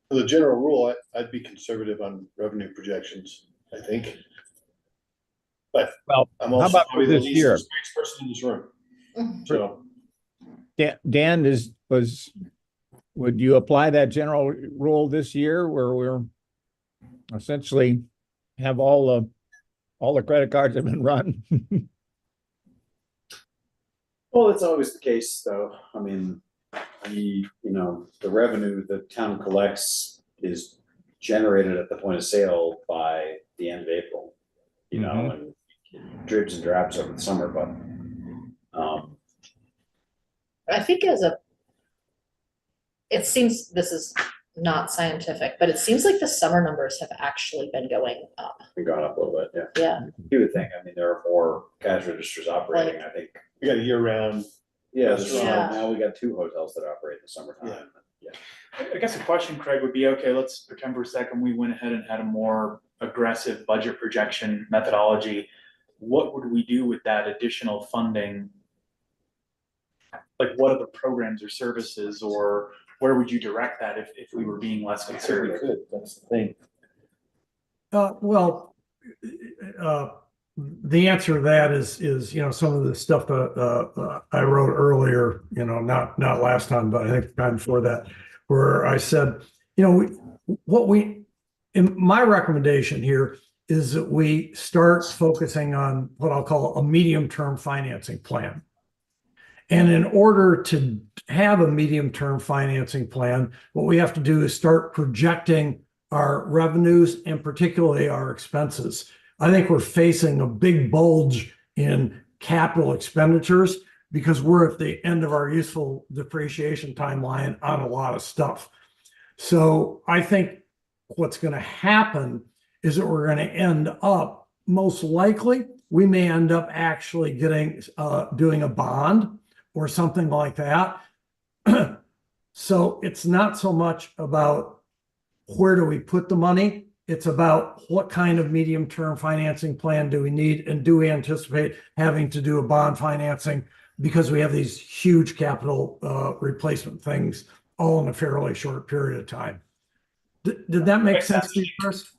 For the general rule, I'd be conservative on revenue projections, I think. But Well, I'm how also about for probably the this least year? experienced person in this room. So, Dan would you apply that general rule this year where we're essentially have all the credit cards have been run? Well, that's always the case, though. I mean, the revenue the town collects is generated at the point of sale by the end of April, and dribs and drabs over the summer, but, I think it seems, this is not scientific, but it seems like the summer numbers have actually been going up. we got up a little bit, yeah. Yeah. You would think, I mean, there are more cash registers operating, I think. we got a year round. Yeah, Yeah. now we got 2 hotels that operate in the summertime. Yeah. I guess the question, Craig, would be, okay, let's pretend for a second we went ahead and had a more aggressive budget projection methodology. What would we do with that additional funding? Like, what other programs or services, or where would you direct that if we were being less Certainly conservative? could, that's the thing. The answer to that is some of the stuff that I wrote earlier, not last time, but I think the time before that, where I said, in my recommendation here is that we start focusing on what I'll call a medium-term financing plan. And in order to have a medium-term financing plan, what we have to do is start projecting our revenues and particularly our expenses. I think we're facing a big bulge in capital expenditures because we're at the end of our useful depreciation timeline on a lot of stuff. So I think what's going to happen is that we're going to end up, most likely, we may end up actually doing a bond or something like that. So it's not so much about where do we put the money, it's about what kind of medium-term financing plan do we need, and do we anticipate having to do a bond financing because we have these huge capital replacement things all in a fairly short period of time. Did that make sense to you, Chris?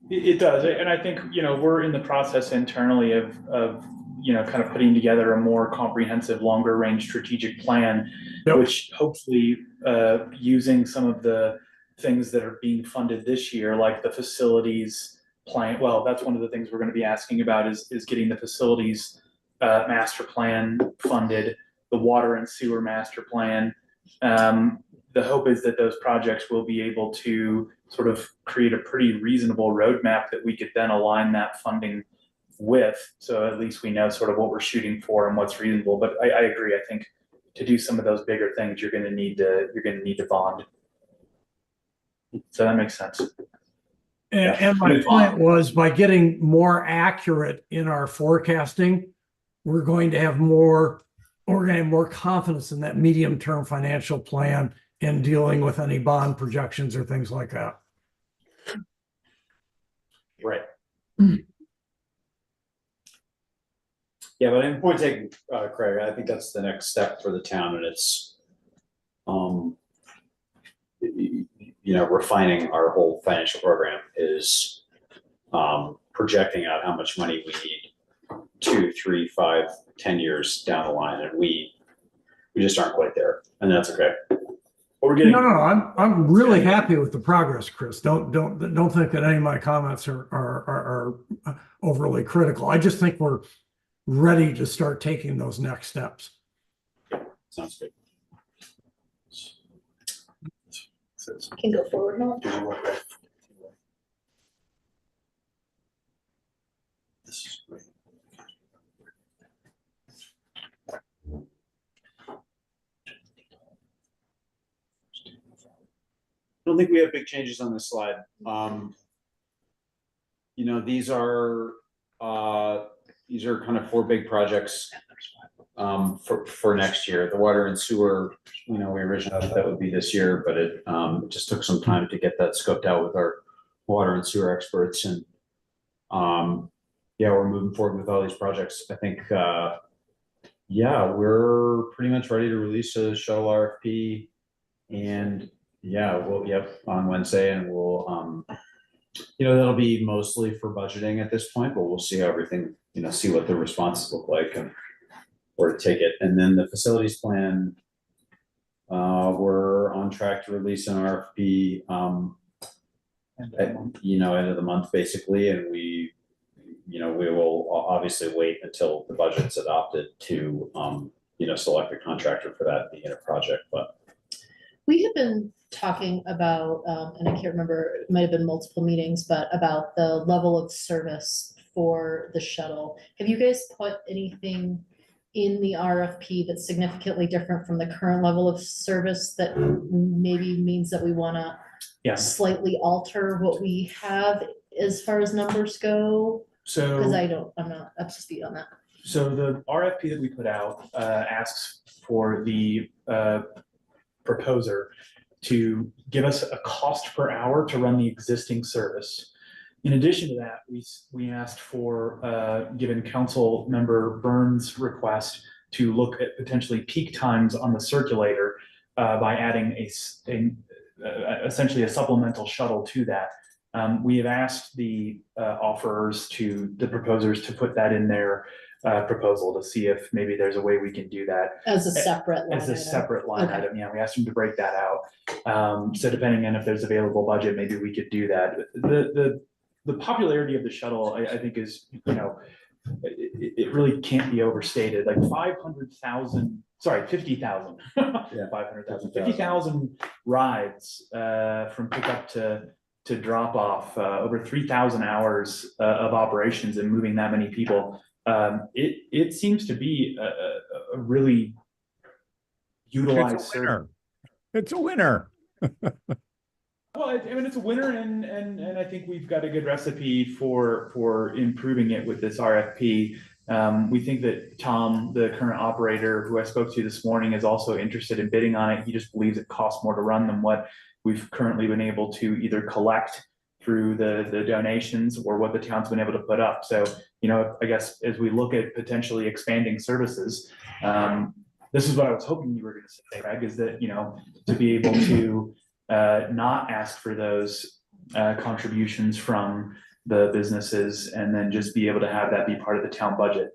It does, and I think, we're in the process internally of kind of putting together a more comprehensive, longer range strategic plan, Yep. which hopefully, using some of the things that are being funded this year, like the facilities plan, well, that's one of the things we're going to be asking about is getting the facilities master plan funded, the water and sewer master plan. The hope is that those projects will be able to sort of create a pretty reasonable roadmap that we could then align that funding with. So at least we know sort of what we're shooting for and what's reasonable. But I agree. I think to do some of those bigger things, you're going to need to bond. So that makes sense. And my point was, by getting more accurate in our forecasting, we're going to have more confidence in that medium-term financial plan and dealing with any bond projections or things like that. Right. Yeah, but in point taken, Craig, I think that's the next step for the town, and it's, refining our whole financial program is, projecting out how much money we need 2, 3, 5, 10 years down the line, and we just aren't quite there, and that's okay. But we're getting. No, I'm really happy with the progress, Chris. Don't think that any of my comments are overly critical. I just think we're ready to start taking those next steps. Sounds good. Can go forward now. This is great. I don't think we have big changes on this slide. These are kind of 4 big projects for next year. The water and sewer, we originally thought that would be this year, but it just took some time to get that scoped out with our water and sewer experts. And we're moving forward with all these projects. I think, we're pretty much ready to release a shuttle RFP, and on Wednesday, and we'll, that'll be mostly for budgeting at this point, but we'll see how everything, see what the responses look like and where to take it. And then the facilities plan, we're on track to release an RFP, end of the month, basically, and we will obviously wait until the budget's adopted to, select a contractor for that being a project, but. We have been talking about, and I can't remember, it might have been multiple meetings, but about the level of service for the shuttle. Have you guys put anything in the RFP that's significantly different from the current level of service that maybe means that we want to slightly alter what we have as far as numbers go? Because I'm not up to speed on that. So the RFP that we put out asks for the proposer to give us a cost per hour to run the existing service. In addition to that, we asked for, given Council Member Burns' request, to look at potentially peak times on the circulator by adding essentially a supplemental shuttle to that. We have asked the the proposers to put that in their proposal to see if maybe there's a way we can do that. As a separate line As a item. separate line item, yeah, we asked them to break that out. So depending on if there's available budget, maybe we could do that. The popularity of the shuttle, I think is, it really can't be overstated, like 50,000, 50,000 rides from pickup to drop off, over 3,000 hours of operations and moving that many people. It seems to be a really utilized service. It's a winner. Well, it's a winner, and I think we've got a good recipe for improving it with this RFP. We think that Tom, the current operator who I spoke to this morning, is also interested in bidding on it. He just believes it costs more to run than what we've currently been able to either collect through the donations or what the town's been able to put up. So, I guess as we look at potentially expanding services, this is what I was hoping you were going to say, Greg, is that, to be able to not ask for those contributions from the businesses and then just be able to have that be part of the town budget.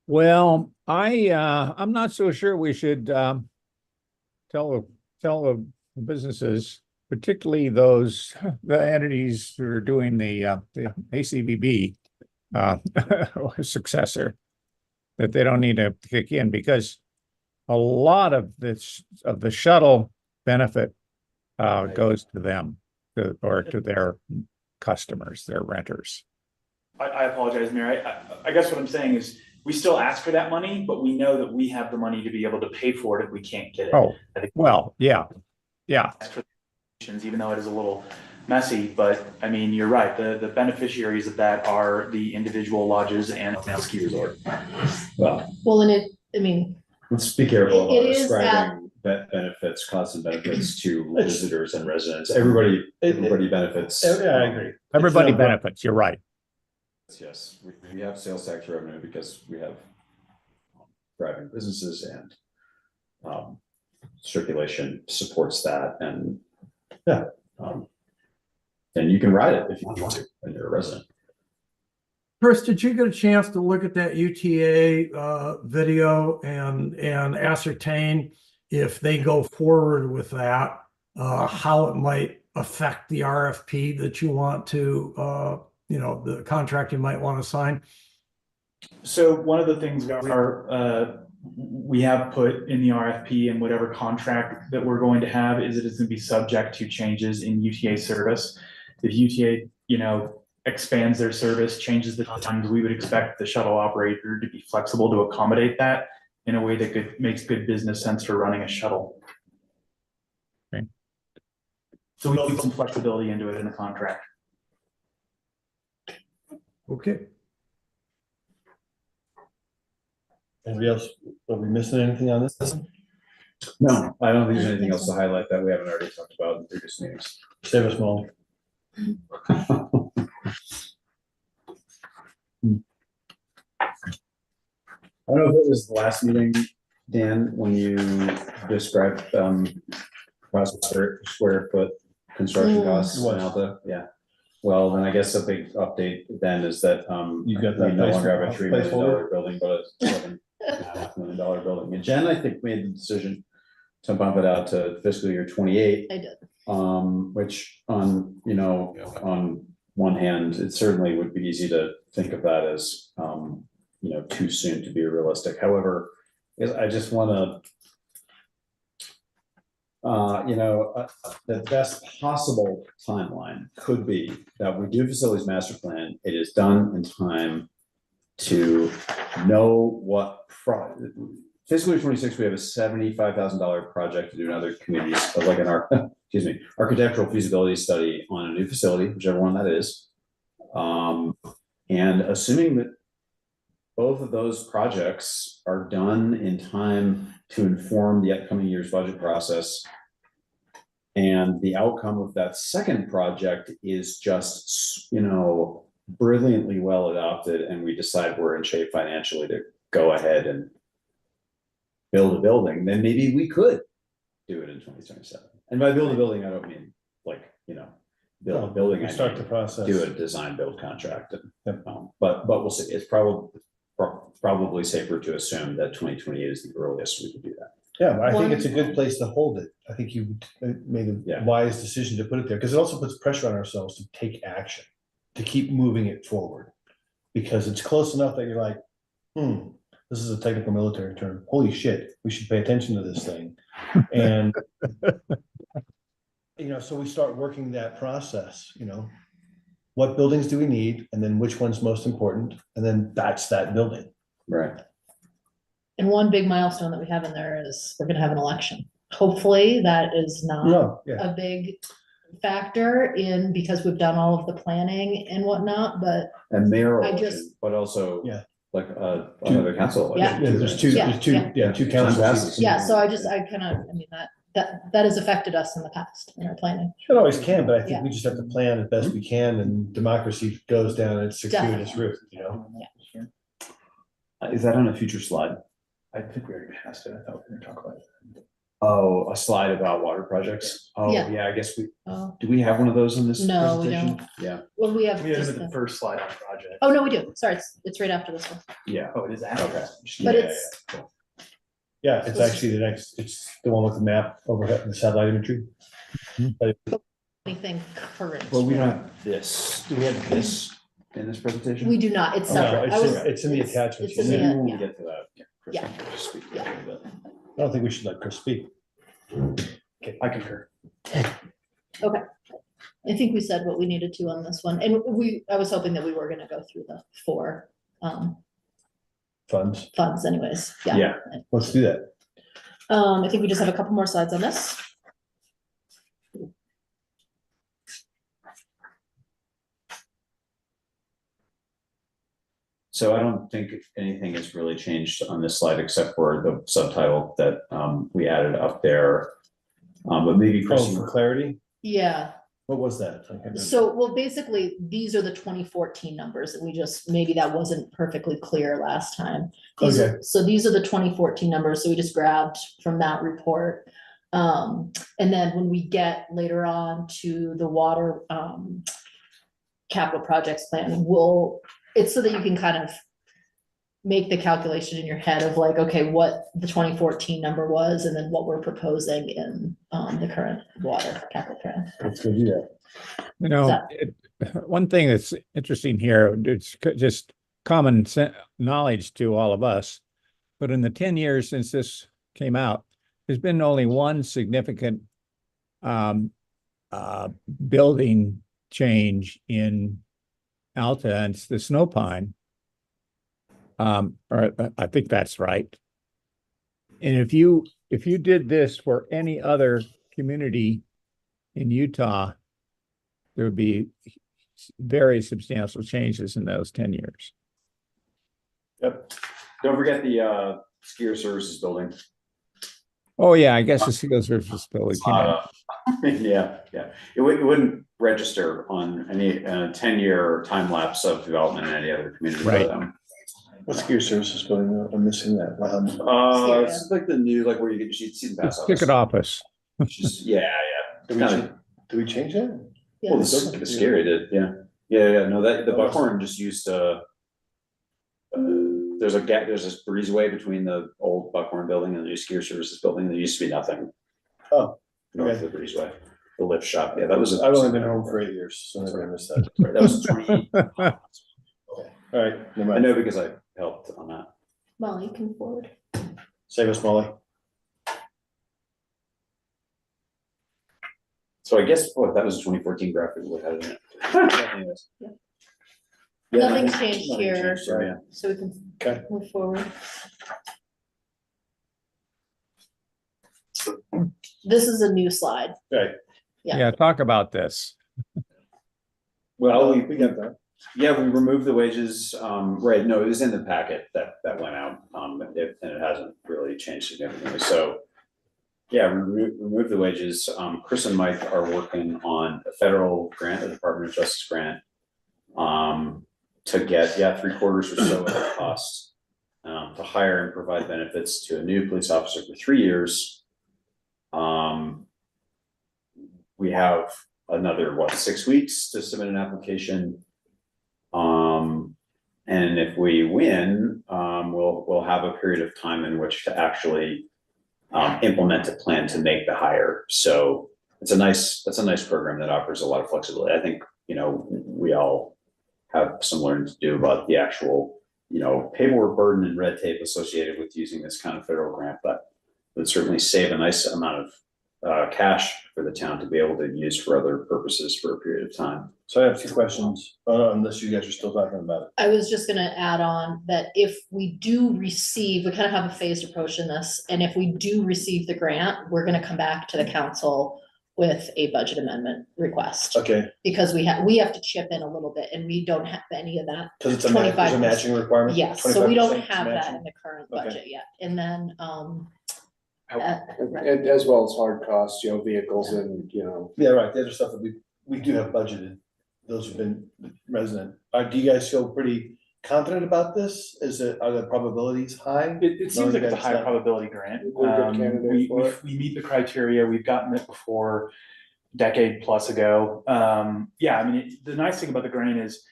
Well, I'm not so sure we should tell the businesses, particularly the entities who are doing the ACVB successor, that they don't need to kick in, because a lot of the shuttle benefit goes to them or to their customers, their renters. I apologize, Mayor. I guess what I'm saying is we still ask for that money, but we know that we have the money to be able to pay for it if we can't get it. Oh, I think well, yeah. Even though it is a little messy, but I mean, you're right. The beneficiaries of that are the individual lodges and now ski resort. Well, and let's be careful It about is describing benefits, costs and benefits to visitors and residents. Everybody benefits. Yeah, I agree. Everybody It's not- benefits, you're right. Yes, we have sales tax revenue because we have thriving businesses and circulation supports that and and you can ride it if you want to when you're a resident. Chris, did you get a chance to look at that UTA video and ascertain if they go forward with that, how it might affect the RFP that you want to, the contract you might want to sign? So one of the things we have put in the RFP and whatever contract that we're going to have is it is going to be subject to changes in UTA service. If UTA, expands their service, changes the times, we would expect the shuttle operator to be flexible to accommodate that in a way that makes good business sense for running a shuttle. Okay. So we build some flexibility into it in the contract. Okay. Anybody else? Are we missing anything on this? No, I don't think there's anything else to highlight that we haven't already talked about in previous meetings. Save us, Molly. I don't know if it was the last meeting, Dan, when you described cost per square foot construction costs It was. in Alta, yeah. Well, then I guess a big update then is that You got we that no longer have a $3 million placeholder? building, but a $7.5 million building. And Jen, I think, made the decision to bump it out to fiscal year 28. I did. Which on one hand, it certainly would be easy to think of that as, too soon to be realistic. However, I just want to, the best possible timeline could be that we do facilities master plan. It is done in time to know what fiscal year 26, we have a $75,000 project to do in other communities, like an architectural feasibility study on a new facility, whichever one that is. And assuming that both of those projects are done in time to inform the upcoming year's budget process. And the outcome of that second project is just, brilliantly well adopted, and we decide we're in shape financially to go ahead and build a building, then maybe we could do it in 2027. And by build a building, I don't mean build a building. We start the process. Do a design build contract. But we'll see. It's probably safer to assume that 2028 is the earliest we could do that. Yeah, I think it's a good place to hold it. I think you made a wise decision to put it there, because it also puts pressure on ourselves to take action, to keep moving it forward. Because it's close enough that you're like, this is a technical military term. Holy shit, we should pay attention to this thing. And so we start working that process, what buildings do we need, and then which one's most important, and then that's that building. Right. And one big milestone that we have in there is we're gonna have an election. Hopefully that is not a big factor because we've done all of the planning and whatnot, but And mayoral I election, just- but also like another council. Yeah. election, There's right? two council Fantastic. seats. yeah, so I mean, that has affected us in the past in our planning. It always can, but I think Yeah. we just have to plan as best we can, and democracy goes down its circuitous route, Is that on a future slide? I think we already passed it. I thought we were gonna talk about it. Oh, a slide about water projects? Oh, Yeah. yeah, I guess do Oh, we have one of those in this No, we presentation? don't. Yeah, well, we have We have just the the, first slide on project. oh, no, we do. Sorry, it's right after this one. yeah. Oh, it is after. Okay. But Yeah, it's, yeah, cool. Yeah, it's actually it's the one with the map overhead, the satellite imagery. anything current. Well, we don't have this. Do we have this in this presentation? We do not, it's No, separate. I was- it's in the attachments. It's in the, Maybe when we yeah. get to that. Chris Yeah. can just speak a Yeah. little bit. I don't think we should let Chris speak. Okay, I concur. I think we said what we needed to on this one, and I was hoping that we were gonna go through the 4 Funds, funds anyways, yeah. Yeah. let's do that. I think we just have a couple more slides on this. So I don't think anything has really changed on this slide except for the subtitle that we added up there. But maybe Oh, Kristen, for clarity, Yeah, what was that? I can't remember. so, well, basically, these are the 2014 numbers, and we just, maybe that wasn't perfectly clear last time. Okay. So these are the 2014 numbers, so we just grabbed from that report. And then when we get later on to the water, capital projects plan, it's so that you can kind of make the calculation in your head of like, okay, what the 2014 number was, and then what we're proposing in, the current water capital plan. Let's go do that. You know, one thing that's interesting here, it's just common knowledge to all of us. But in the 10 years since this came out, there's been only one significant building change in Alta, and it's the Snow Pine. Or I think that's right. And if you did this for any other community in Utah, there would be very substantial changes in those 10 years. yep. Don't forget the skier services building. Oh, yeah, I guess the Skill Services Building came out. Yeah, yeah. It wouldn't register on any 10-year time lapse of development in any other community. Right. What's skier services building? I'm missing that. It's like the new, like where you see the pass Ticket office. Yeah, Did we change that? Yeah. Well, the scary did, yeah. Yeah, no, that the Buckhorn just used there's this breezeway between the old Buckhorn building and the new skier services building. There used to be nothing. Oh, North okay. of the breezeway, the lift shop. Yeah, that was. I've only been home for 8 years, so maybe I missed that. That was 20. All right, never I mind. know because I helped on that. Molly, you can forward. Save us, Molly. So I guess, that was a 2014 graphic we had in it. Anyways. Yeah. Yeah, Nothing's nothing- changed nothing here. changed, so, yeah. So we can Okay. move forward. This is a new slide. Right. Yeah. Yeah, talk about this. Well, We got that. yeah, we removed the wages, right, no, it was in the packet that went out, and it hasn't really changed significantly, so. Yeah, we removed the wages, Chris and Mike are working on a federal grant, a Department of Justice grant. To get, 3/4 or so of the cost, to hire and provide benefits to a new police officer for 3 years. We have another, 6 weeks to submit an application. And if we win, we'll have a period of time in which to actually implement a plan to make the hire. So that's a nice program that offers a lot of flexibility. I think, we all have some learning to do about the actual, paperwork burden and red tape associated with using this kind of federal grant, but it would certainly save a nice amount of cash for the town to be able to use for other purposes for a period of time. So I have 2 questions, unless you guys are still talking about it. I was just gonna add on that if we do receive, we kind of have a phased approach in this, and if we do receive the grant, we're gonna come back to the council with a budget amendment request. Okay, Because we have to chip in a little bit, and we don't have any of that. because it's a there's a 25%. matching requirement? Yes, so we don't 25% have that matching? in the current Okay. budget yet, and then, right. And as well as hard costs, vehicles and, Yeah, right, the other stuff that we do have budgeted, those have been resident. Do you guys feel pretty confident about this? Are the probabilities high? It seems like it's a that's high not- probability grant. We're a good candidate We for it. meet the criteria, we've gotten it before, decade plus ago. Yeah, I mean, the nice thing about the grant is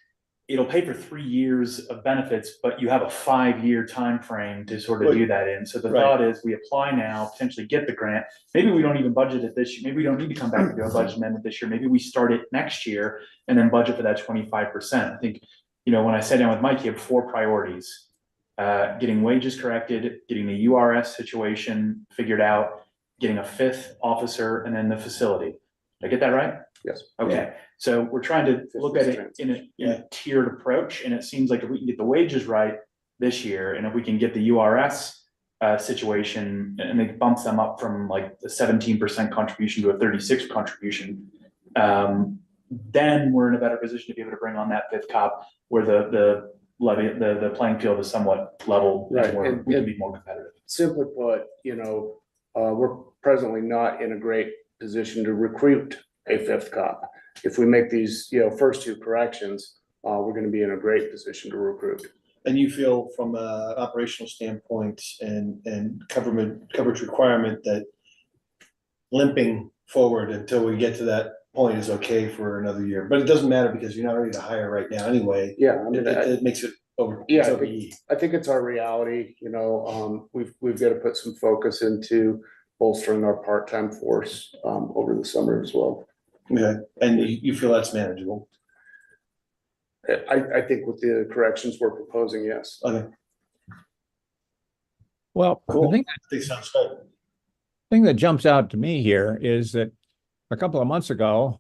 it'll pay for 3 years of benefits, but you have a 5-year time frame to sort of do that in. So the Right. thought is we apply now, potentially get the grant. Maybe we don't even budget it this year. Maybe we don't need to come back and do a budget amendment this year. Maybe we start it next year and then budget for that 25%. I think, when I sat down with Mike, he had 4 priorities. Getting wages corrected, getting the URS situation figured out, getting a 5th officer, and then the facility. Did I get that right? Yes. Okay, so we're trying to look at it in a tiered approach, and it seems like if we can get the wages right this year, and if we can get the URS situation, and it bumps them up from like the 17% contribution to a 36 contribution, then we're in a better position to be able to bring on that 5th cop, where the levy, the playing field is somewhat level. Right, Where and- we can be more competitive. Simply put, we're presently not in a great position to recruit a fifth cop. If we make these, first two corrections, we're gonna be in a great position to recruit. And you feel from a operational standpoint and coverage requirement that limping forward until we get to that point is okay for another year, but it doesn't matter because you're not ready to hire right now anyway. Yeah, I mean, It makes it over. Yeah, it's OBE. I think it's our reality, we've got to put some focus into bolstering our part-time force, over the summer as well. Okay, and you feel that's manageable? I think with the corrections we're proposing, yes. Okay, Well, cool. the I think sounds good. thing that jumps out to me here is that a couple of months ago,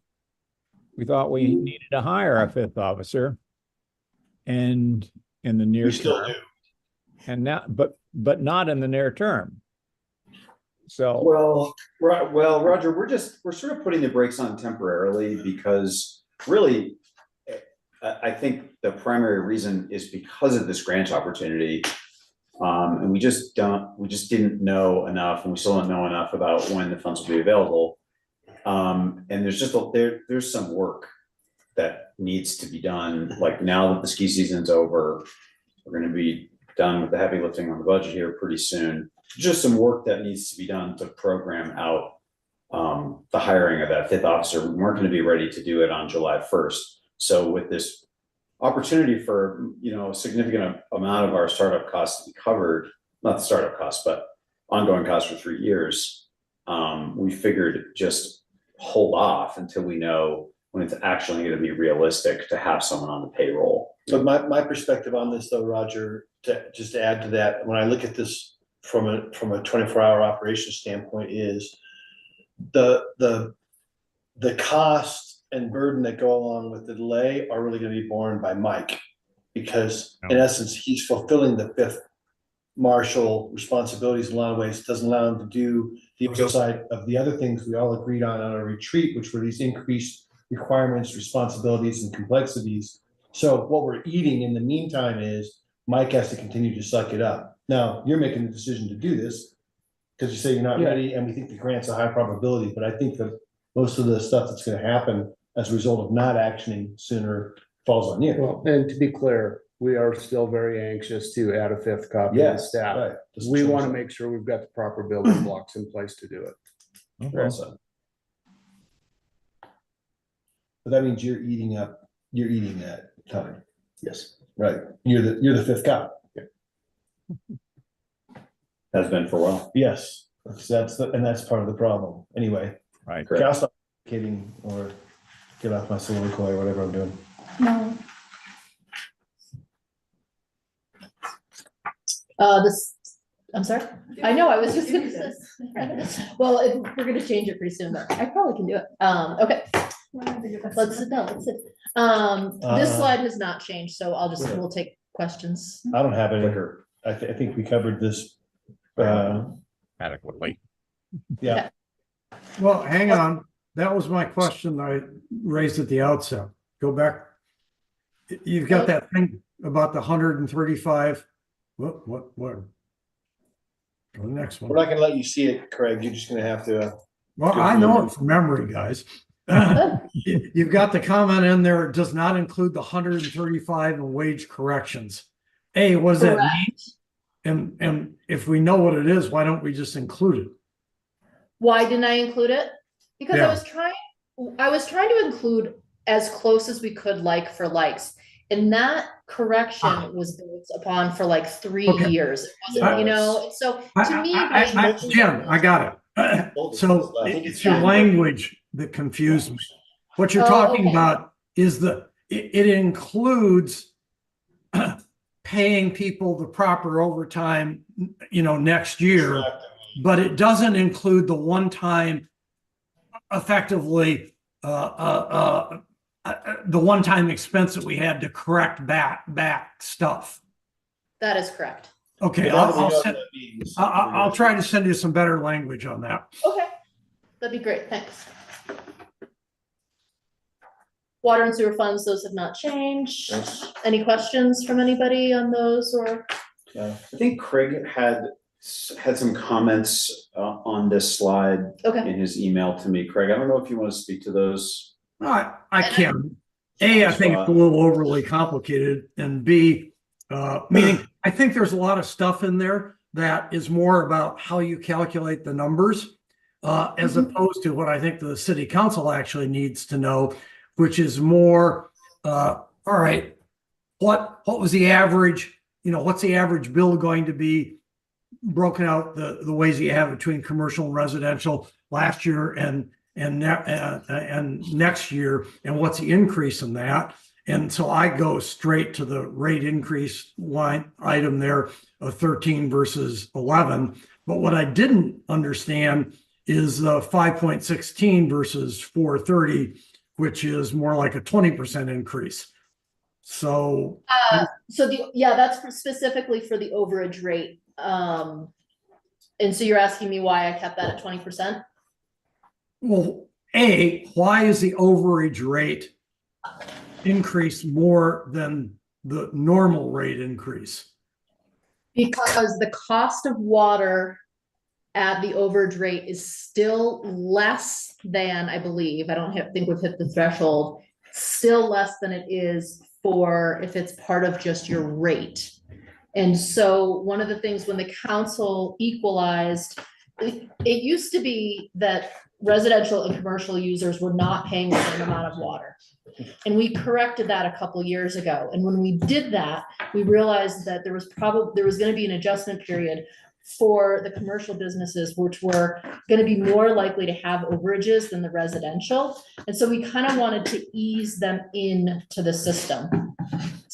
we thought we needed to hire a fifth officer. And in the near We still term, do. and now, but not in the near term. So, Well, Roger, we're sort of putting the brakes on temporarily because really, I think the primary reason is because of this grant opportunity. And we just didn't know enough, and we still don't know enough about when the funds will be available. And there's some work that needs to be done, like now that the ski season's over, we're gonna be done with the heavy lifting on the budget here pretty soon. Just some work that needs to be done to program out the hiring of that fifth officer. We weren't gonna be ready to do it on July 1st. So with this opportunity for, a significant amount of our startup costs to be covered, not the startup costs, but ongoing costs for 3 years, we figured just hold off until we know when it's actually going to be realistic to have someone on the payroll. But my perspective on this though, Roger, just to add to that, when I look at this from a 24-hour operation standpoint is the cost and burden that go along with the delay are really gonna be borne by Mike. Because in essence, he's fulfilling the fifth marshal responsibilities in a lot of ways. It doesn't allow him to do the oversight of the other things we all agreed on our retreat, which were these increased requirements, responsibilities, and complexities. So what we're eating in the meantime is Mike has to continue to suck it up. Now, you're making the decision to do this because you say you're not Yeah. ready, and we think the grant's a high probability, but I think that most of the stuff that's gonna happen as a result of not actioning sooner falls on you. Well, and to be clear, we are still very anxious to add a fifth copy of the Yes, staff. right. We want to make sure we've got the proper building blocks in place to do it. okay. But that means you're eating that time, Yes. right? You're the fifth cop. Has been for a while. Yes, that's part of the problem. Anyway, Right. Correct. I'll stop kidding or get off my soliloquy or whatever I'm doing. No. I'm sorry, I know, I was just gonna say, well, we're gonna change it pretty soon, but I probably can do it. Okay, let's sit down, let's sit. This slide has not changed, so we'll take questions. I don't have any. I think we covered this. Adequately. Yeah, Well, hang on. That was my question I raised at the outset. Go back. You've got that thing about the 135. What? Go to the next we're one. not gonna let you see it, Craig. You're just gonna have to. Well, I know it from memory, guys. You've got the comment in there, it does not include the 135 and wage corrections. A, what does that mean? And if we know what it is, why don't we just include it? Why didn't I include it? Because Yeah. I was trying to include as close as we could like for likes. And that correction was built upon for like 3 Okay. years. It wasn't, so to me. Jen, I got it. So it's your language that confused me. What you're Oh, talking okay. about is it includes paying people the proper overtime, next year, but it doesn't include the one-time effectively, the one-time expense that we had to correct back stuff. That is correct. Okay, I'll try to send you some better language on that. Okay, that'd be great, thanks. Water and sewer funds, those have not changed. Nice. Any questions from anybody on those or? I think Craig had some comments on this slide Okay, in his email to me. Craig, I don't know if you want to speak to those. I can. A, I think it's a little overly complicated, and B, meaning I think there's a lot of stuff in there that is more about how you calculate the numbers, as opposed to what I think the city council actually needs to know, which is more, all right, what was the average, what's the average bill going to be broken out the ways you have between commercial and residential last year and next year, and what's the increase in that? And so I go straight to the rate increase line item there of 13 versus 11. But what I didn't understand is the 5.16 versus 430, which is more like a 20% increase. So that's specifically for the overage rate. And so you're asking me why I kept that at 20%? well, A, why is the overage rate increase more than the normal rate increase? Because the cost of water at the overage rate is still less than, I believe, I don't think we've hit the threshold, still less than it is for if it's part of just your rate. And so one of the things when the council equalized, it used to be that residential and commercial users were not paying the same amount of water. And we corrected that a couple years ago. And when we did that, we realized that there was going to be an adjustment period for the commercial businesses, which were going to be more likely to have overages than the residential. And so we kind of wanted to ease them into the system.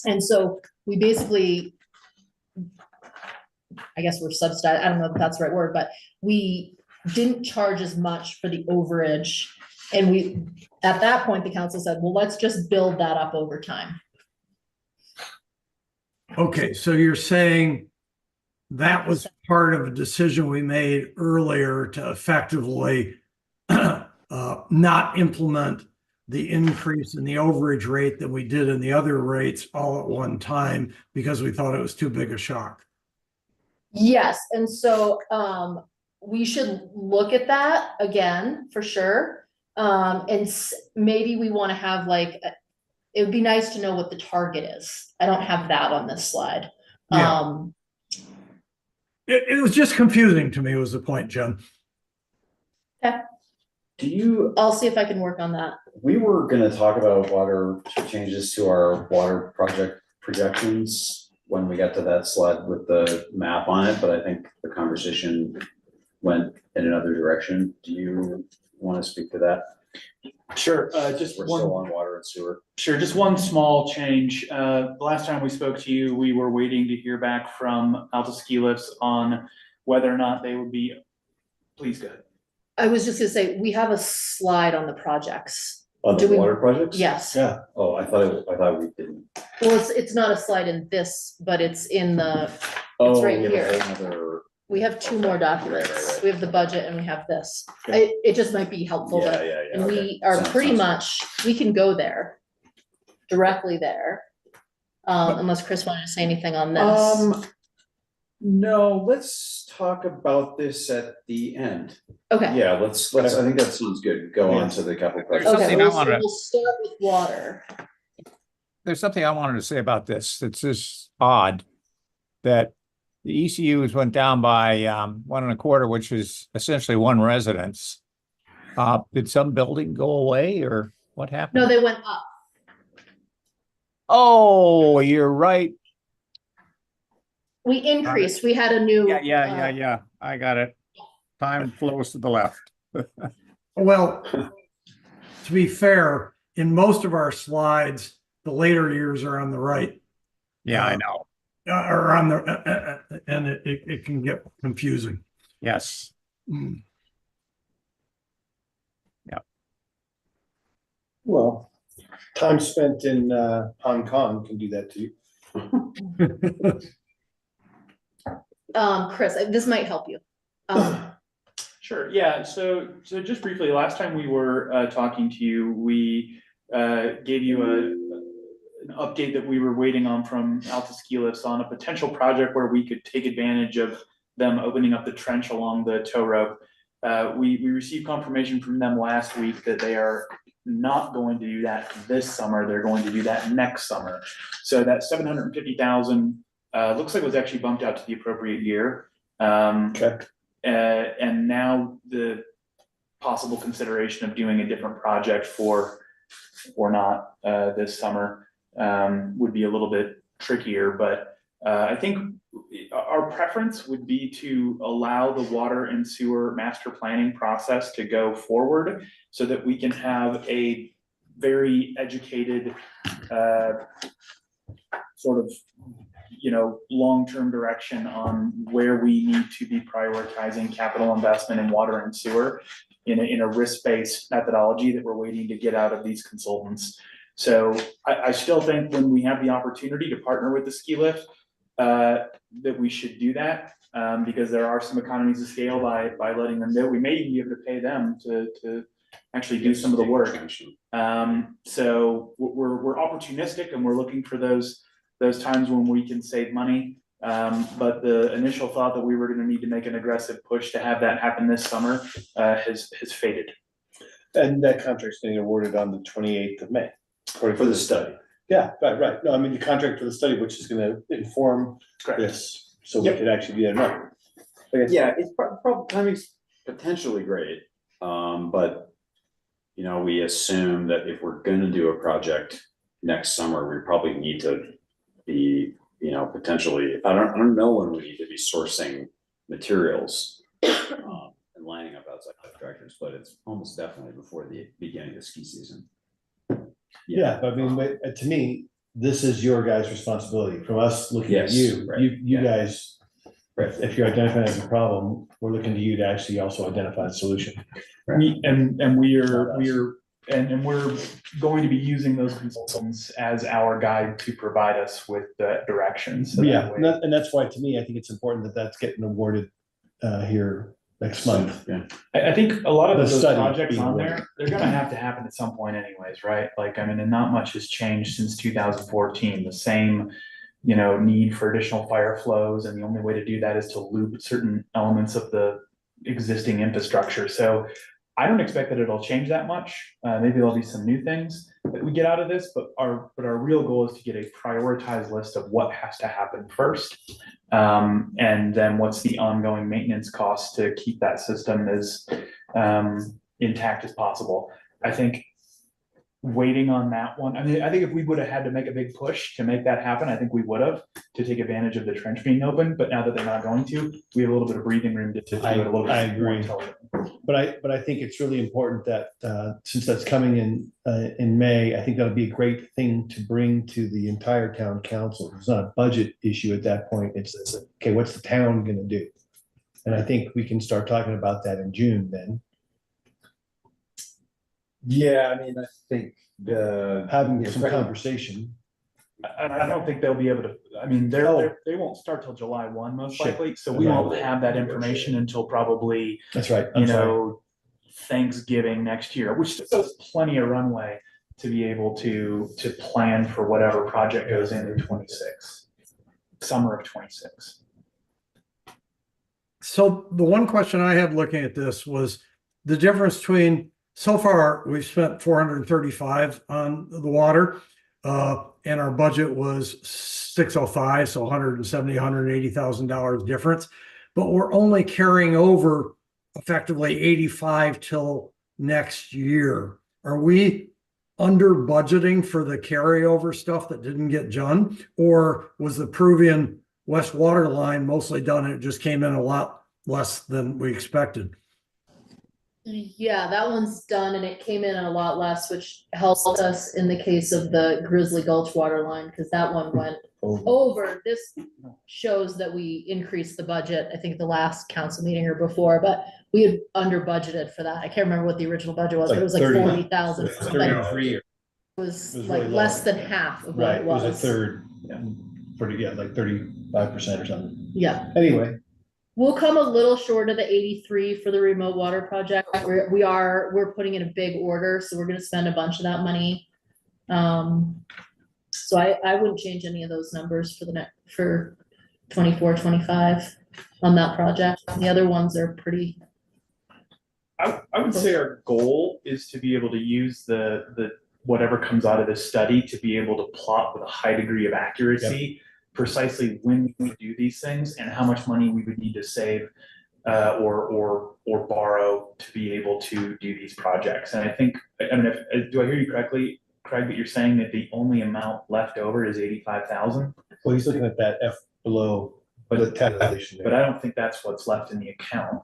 And so we basically, I guess we're subsidized, I don't know if that's the right word, but we didn't charge as much for the overage. And at that point, the council said, well, let's just build that up over time. Okay, so you're saying that was part of a decision we made earlier to effectively not implement the increase in the overage rate that we did in the other rates all at one time because we thought it was too big a shock. Yes, and so we should look at that again for sure. And maybe we want to have it would be nice to know what the target is. I don't have that on this slide. Yeah. It was just confusing to me was the point, Jen. Okay. I'll see if I can work on that. We were gonna talk about water changes to our water project projections when we got to that slide with the map on it, but I think the conversation went in another direction. Do you want to speak to that? Sure, We're still on water and sewer. Sure, just one small change. The last time we spoke to you, we were waiting to hear back from Alta Ski Lifts on whether or not they would be, please go ahead. I was just gonna say, we have a slide on the projects. On the water projects? Yes. Yeah. Oh, I thought we didn't. Well, it's not a slide in this, but it's in the, Oh, right we have here. a whole nother- we have two more documents. Right. We have the budget and we have this. Okay. It just might be helpful, Yeah, but, yeah, and okay. we are Sounds- pretty sounds- much, we can go there. Directly there. Unless Chris wanted to say anything on this. No, let's talk about this at the end. Okay. Yeah, let's, I think that sounds good. Go on to the capital There's project. Okay, something I we'll wanted- start with water. There's something I wanted to say about this. It's just odd that the ECUs went down by 1.25, which is essentially one residence. Did some building go away or what happened? No, they went up. Oh, you're right. We increased, we had a new. Yeah. I got it. Time flows to the left. Well, to be fair, in most of our slides, the later years are on the right. Yeah, I know. Or on the, and it can get confusing. Yes. Mm. Well, time spent in Hong Kong can do that to you. Chris, this might help you. Sure, yeah, so just briefly, last time we were talking to you, we gave you an update that we were waiting on from Alta Ski Lifts on a potential project where we could take advantage of them opening up the trench along the tow rope. We received confirmation from them last week that they are not going to do that this summer. They're going to do that next summer. So that 750,000 looks like it was actually bumped out to the appropriate year. Okay. And now the possible consideration of doing a different project or not this summer would be a little bit trickier, but I think our preference would be to allow the water and sewer master planning process to go forward so that we can have a very educated sort of, long-term direction on where we need to be prioritizing capital investment in water and sewer in a risk-based methodology that we're waiting to get out of these consultants. So I still think when we have the opportunity to partner with the ski lift, that we should do that, because there are some economies of scale by letting them do. We may even be able to pay them to actually do some of the work. So we're opportunistic and we're looking for those times when we can save money. But the initial thought that we were gonna need to make an aggressive push to have that happen this summer has faded. And that contract's getting awarded on the 28th of May. For the study. Yeah, right. No, I mean, the contract for the study, which is gonna inform this, so we could actually be in running. Yeah, it's timing's potentially great, but we assume that if we're gonna do a project next summer, we probably need to be, potentially, I don't know when we need to be sourcing materials and lining up outside contractors, but it's almost definitely before the beginning of the ski season. Yeah, but I mean, to me, this is your guys' responsibility, from us looking at Yes, you, right, you yeah. guys. If you're identifying as a problem, we're looking to you to actually also identify a solution. We're going to be using those consultants as our guide to provide us with that direction. So Yeah, that way- and that's why, to me, I think it's important that that's getting awarded here next month. Yeah. I think a lot of The those study projects being on awarded. there, they're gonna have to happen at some point anyways, right? Like, I mean, and not much has changed since 2014. The same, need for additional fire flows, and the only way to do that is to loop certain elements of the existing infrastructure. So I don't expect that it'll change that much. Maybe there'll be some new things that we get out of this, but our real goal is to get a prioritized list of what has to happen first. And then what's the ongoing maintenance cost to keep that system as intact as possible. I think waiting on that one, I think if we would have had to make a big push to make that happen, I think we would have, to take advantage of the trench being open, but now that they're not going to, we have a little bit of breathing room to do it a little bit. I agree. more. But I think it's really important that since that's coming in May, I think that'll be a great thing to bring to the entire town council. It's not a budget issue at that point. It's okay, what's the town gonna do? And I think we can start talking about that in June then. Yeah, I mean, I think Having some conversation. And I don't think they'll be able to, I mean, they won't start till July 1 most Shit. likely, so we won't have that information until probably, That's right. I'm sorry. Thanksgiving next year, which still has plenty of runway to be able to plan for whatever project goes into 26, summer of 26. So the one question I had looking at this was the difference between, so far, we've spent 435 on the water. And our budget was 605, so $180,000 difference. But we're only carrying over effectively 85 till next year. Are we under budgeting for the carryover stuff that didn't get done? Or was the Peruvian West Water line mostly done and it just came in a lot less than we expected? Yeah, that one's done and it came in a lot less, which helped us in the case of the Grizzly Gulch water line, because that one went over. This shows that we increased the budget, I think the last council meeting or before, but we had under budgeted for that. I can't remember what the original budget was, but it was like 40,000. It 33 or was It was like really less low. than half of what Right, it it was a was. third, like 35% or something. Yeah. Anyway, We'll come a little short of the 83 for the remote water project. We're putting in a big order, so we're gonna spend a bunch of that money So I wouldn't change any of those numbers for the next, for 24, 25 on that project. The other ones are pretty, I would say our goal is to be able to use the whatever comes out of this study to be able to plot with a high degree of accuracy precisely when we do these things and how much money we would need to save or borrow to be able to do these projects. And I think, I mean, do I hear you correctly, Craig, that you're saying that the only amount left over is 85,000? Well, he's looking at that F below, the tabulation. But I don't think that's what's left in the account.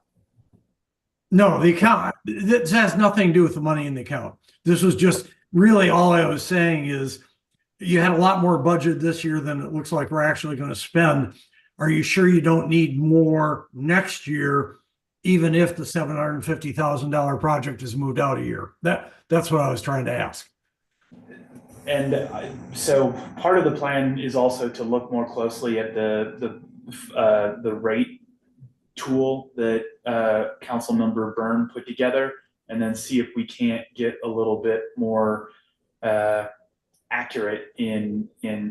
No, the account, this has nothing to do with the money in the account. This was just, really all I was saying is you had a lot more budget this year than it looks like we're actually going to spend. Are you sure you don't need more next year, even if the $750,000 project is moved out a year? That's what I was trying to ask. And so part of the plan is also to look more closely at the rate tool that Councilmember Byrne put together, and then see if we can't get a little bit more accurate in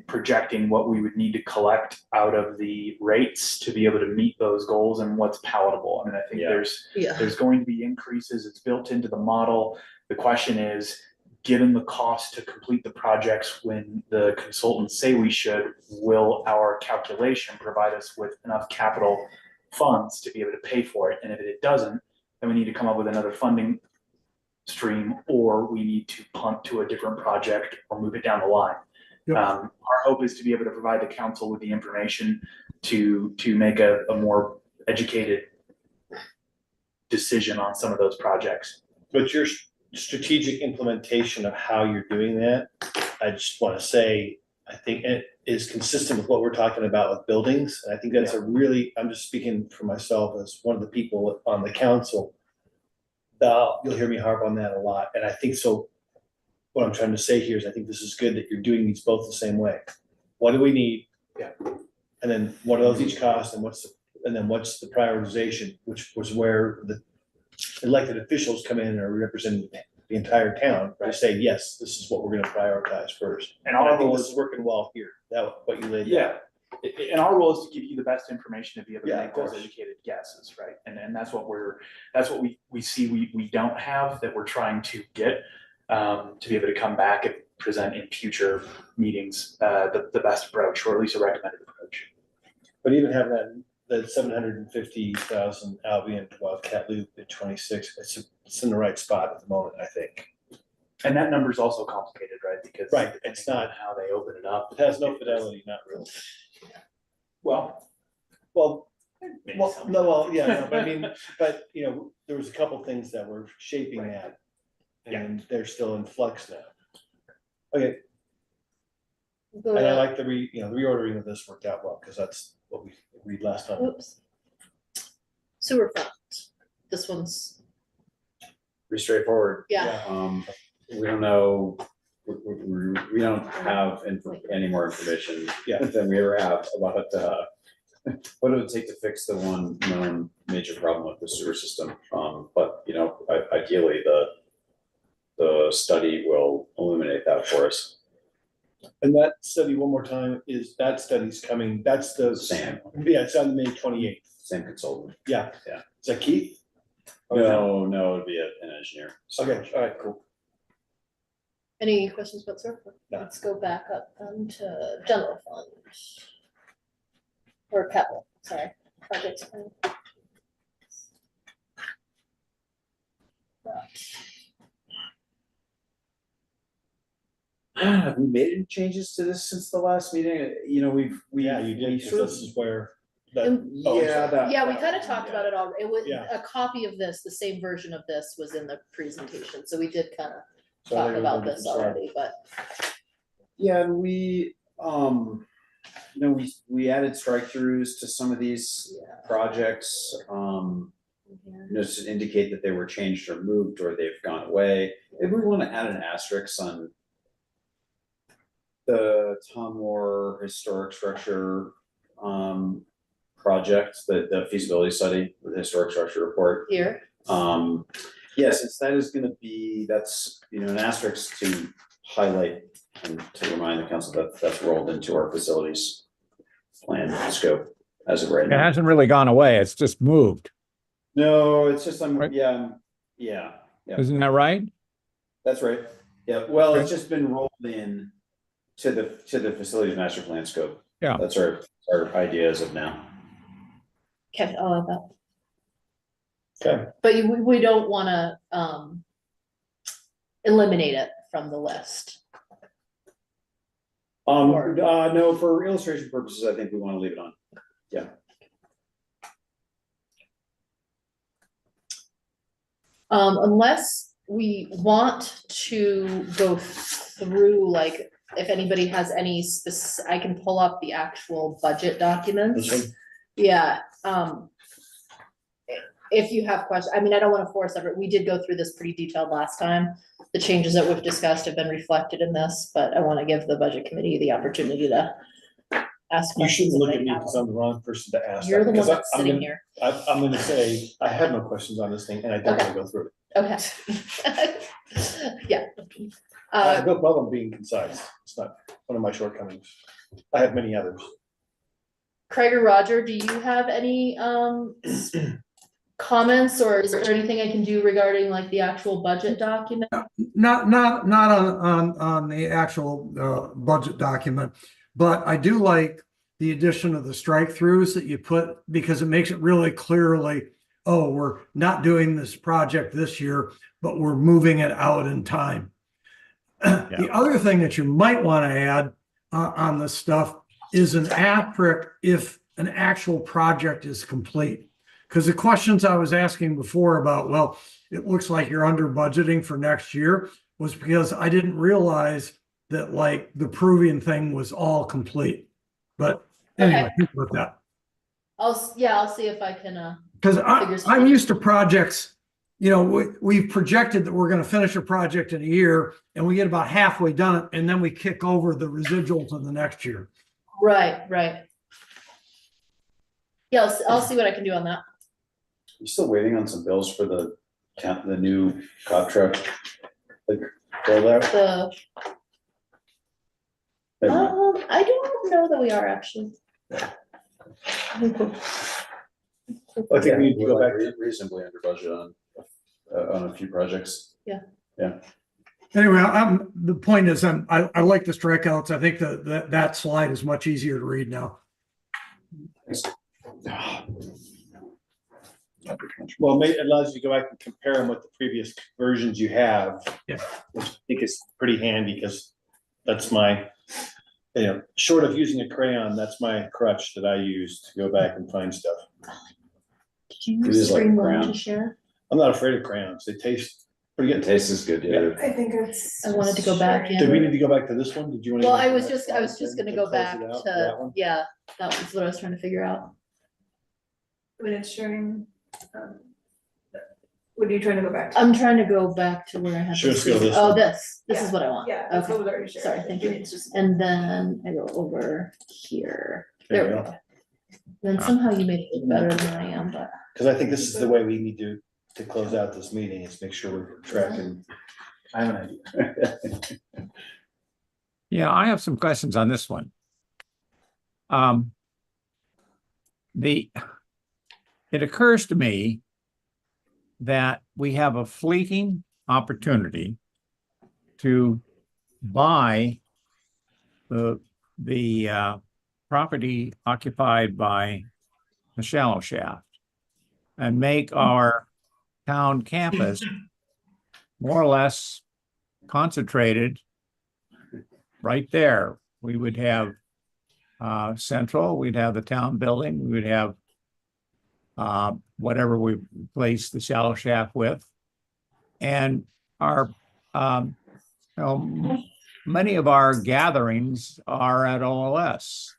projecting what we would need to collect out of the rates to be able to meet those goals and what's palatable. I mean, I think there's going to be increases. It's built into the model. The question is, given the cost to complete the projects when the consultants say we should, will our calculation provide us with enough capital funds to be able to pay for it? And if it doesn't, then we need to come up with another funding stream, or we need to punt to a different project or move it down the line. Yep. Our hope is to be able to provide the council with the information to make a more educated decision on some of those projects. But your strategic implementation of how you're doing that, I just want to say, I think it is consistent with what we're talking about with buildings. And I think that's a really, I'm just speaking for myself as one of the people on the council. You'll hear me harp on that a lot. And I think so. What I'm trying to say here is I think this is good that you're doing these both the same way. What do we need? Yeah. And then what do those each cost, and what's the prioritization, which was where the elected officials come in and are representing the entire town to say, yes, this is what we're gonna prioritize first. And And I our think role this is, is working well here, what you laid. yeah, and our role is to give you the best information to be able to Yeah, make of those course. educated guesses, right? And that's what we see we don't have, that we're trying to get, to be able to come back and present in future meetings, the best approach, or at least a recommended approach. But even having that 750,000 Albion to Wildcat Loop at 26, it's in the right spot at the moment, I think. And that number is also complicated, right? Because Right, depending it's not- on how they open it up. It has no fidelity, not really. Well, Well, yeah, but I mean, but you know, there was a couple things that were shaping that. And they're still in flux now. Okay, and I like the reordering of this worked out well, because that's what we agreed last time. oops. Sewer fund. This one's, Pretty straightforward. yeah, We don't know, we don't have any more information than we ever have about, what it would take to fix the one known major problem with the sewer system. But, you know, ideally, the study will illuminate that for us. And that study, one more time, that study's coming, that's the. Sam. Yeah, it's on May 28th. Same consultant. Yeah. Yeah. Is that Keith? No, it'd be an engineer. Okay, all right, cool. any questions about sewer fund? No. Let's go back up to general fund. Or capital, sorry, projects. Have we made any changes to this since the last meeting? You know, Yeah, you did, because this is where. Yeah, we kind of talked about it all. It was Yeah. a copy of this, the same version of this was in the presentation, so we did kind of So I talk think it was about a this different slide. already, but Yeah, and you know, we added strike-throughs to some of these yeah. projects, you know, to indicate that they were changed or moved or they've gone away. If we want to add an asterisk on the Tom Moore historic structure project, the feasibility study, the historic structure report. Here, Yeah, since that is gonna be, that's, you know, an asterisk to highlight And to remind the council that that's rolled into our facilities plan scope as of right It now. hasn't really gone away. It's just moved. No, it's just, Right. yeah, Isn't that right? that's right. Yeah, well, it's Okay. just been rolled in to the facilities master plan scope. Yeah. That's our idea as of now. Okay, I'll add that. Okay. But we don't wanna, eliminate it from the list. Or- No, for illustration purposes, I think we want to leave it on. Unless we want to go through, like, if anybody has any I can pull up the actual budget documents. This one? Yeah, if you have questions, I mean, I don't wanna force every, we did go through this pretty detailed last time. The changes that we've discussed have been reflected in this, but I wanna give the budget committee the opportunity to ask You questions. shouldn't if look they at me have because them. I'm the wrong person to ask. You're that, the one because that's I'm sitting gonna- here. I'm gonna say, I have no questions on this thing and I don't wanna go through it. Okay. Yeah. I have no problem being concise. It's not one of my shortcomings. I have many others. Craig or Roger, do you have any comments, or is there anything I can do regarding like the actual budget document? Not on the actual budget document, but I do like the addition of the strike throughs that you put, because it makes it really clearly, oh, we're not doing this project this year, but we're moving it out in time. The other thing that you might want to add on this stuff is an asterisk if an actual project is complete. Because the questions I was asking before about, well, it looks like you're under budgeting for next year, was because I didn't realize that like the Peruvian thing was all complete. But anyway, think about that. I'll see if I can, Because Figures. I'm used to projects, you know, we've projected that we're going to finish a project in a year and we get about halfway done and then we kick over the residual to the next year. right. Yeah, I'll see what I can do on that. You still waiting on some bills for the new cop truck? Like, roll out? The, Never mind. I don't know that we are actually. I think we need to go We're, back like, reasonably under budget on a few projects. Anyway, the point is, I like the strikeouts. I think that slide is much easier to read now. Well, it allows you to go back and compare them with the previous versions you have. Yeah. Which I think is pretty handy, because that's my, short of using a crayon, that's my crutch that I use to go back and find stuff. Did you It is like bring one brown. to share? I'm not afraid of crayons. They taste pretty The good. taste is good, yeah. I think it's. I wanted to go back in. Did we need to go back to this one? Did you want to? Well, I was just gonna go back That to, one? yeah, that was what I was trying to figure out. When it's showing, what are you trying to go back to? I'm trying to go back to where I had. Sure, this. let's go this Oh, one. this is Yeah, what I want. Yeah, that's Okay. what was already shared. Sorry, thank you. It's just- And then I go over here. There There we we go. go. Then somehow you made it look better than I am, but. Because I think this is the way we need to close out this meeting, is make sure we're tracking. I have an idea. Yeah, I have some questions on this one. It occurs to me that we have a fleeting opportunity to buy the property occupied by the Shallow Shaft and make our town campus more or less concentrated right there. We would have Central, we'd have the town building, we would have whatever we replace the Shallow Shaft with. And our, many of our gatherings are at OLS.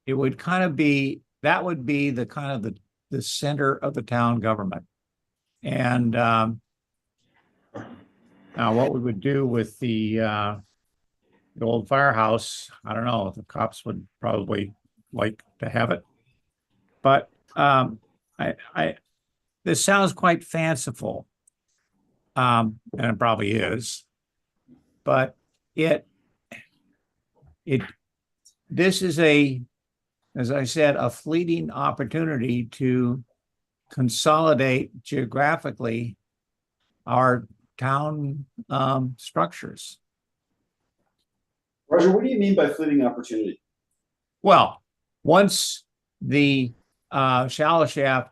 It would kind of be, that would be the kind of the center of the town government. And now what we would do with the old firehouse, I don't know, the cops would probably like to have it. But this sounds quite fanciful. And it probably is, but it this is as I said, a fleeting opportunity to consolidate geographically our town structures. Roger, what do you mean by fleeting opportunity? Well, once the Shallow Shaft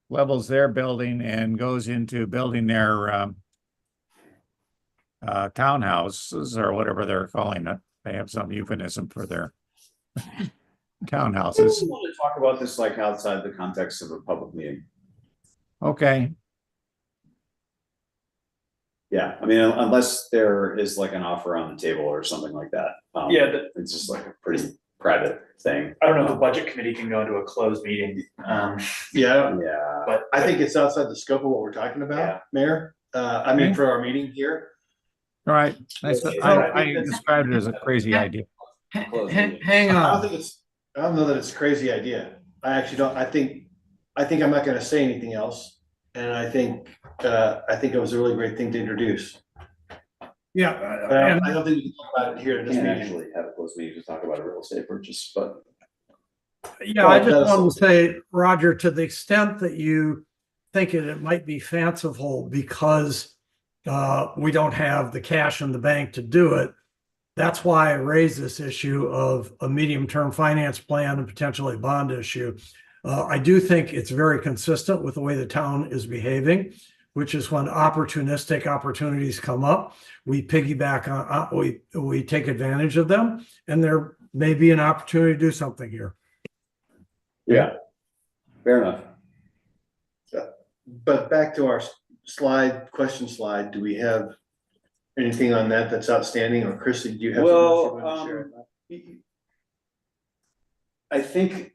levels their building and goes into building their townhouses or whatever they're calling it, they have some euphemism for their townhouses. I want to talk about this like outside the context of a public meeting. Okay, Yeah, I mean, unless there is like an offer on the table or something like that. Yeah, It's just like a pretty private thing. I don't know if the budget committee can go into a closed meeting. Yeah, Yeah, But I think it's outside the scope of what we're talking Yeah. about, Mayor. I mean, for our meeting here. all right. I that's- described it as a crazy idea. Hang I don't on. think I don't know that it's a crazy idea. I actually don't, I think I'm not gonna say anything else. And I think it was a really great thing to introduce. Yeah, I don't think we can talk about it here in we this can't meeting. actually have a closed meeting to talk about a real estate purchase, but yeah, I just that's- wanted to say, Roger, to the extent that you think it might be fanciful because we don't have the cash in the bank to do it. That's why I raised this issue of a medium-term finance plan and potentially a bond issue. I do think it's very consistent with the way the town is behaving, which is when opportunistic opportunities come up, we piggyback on, we take advantage of them, and there may be an opportunity to do something here. yeah, fair enough. But back to our question slide, do we have anything on that that's outstanding, or Chrissy, do you have? something else you wanna share? I think,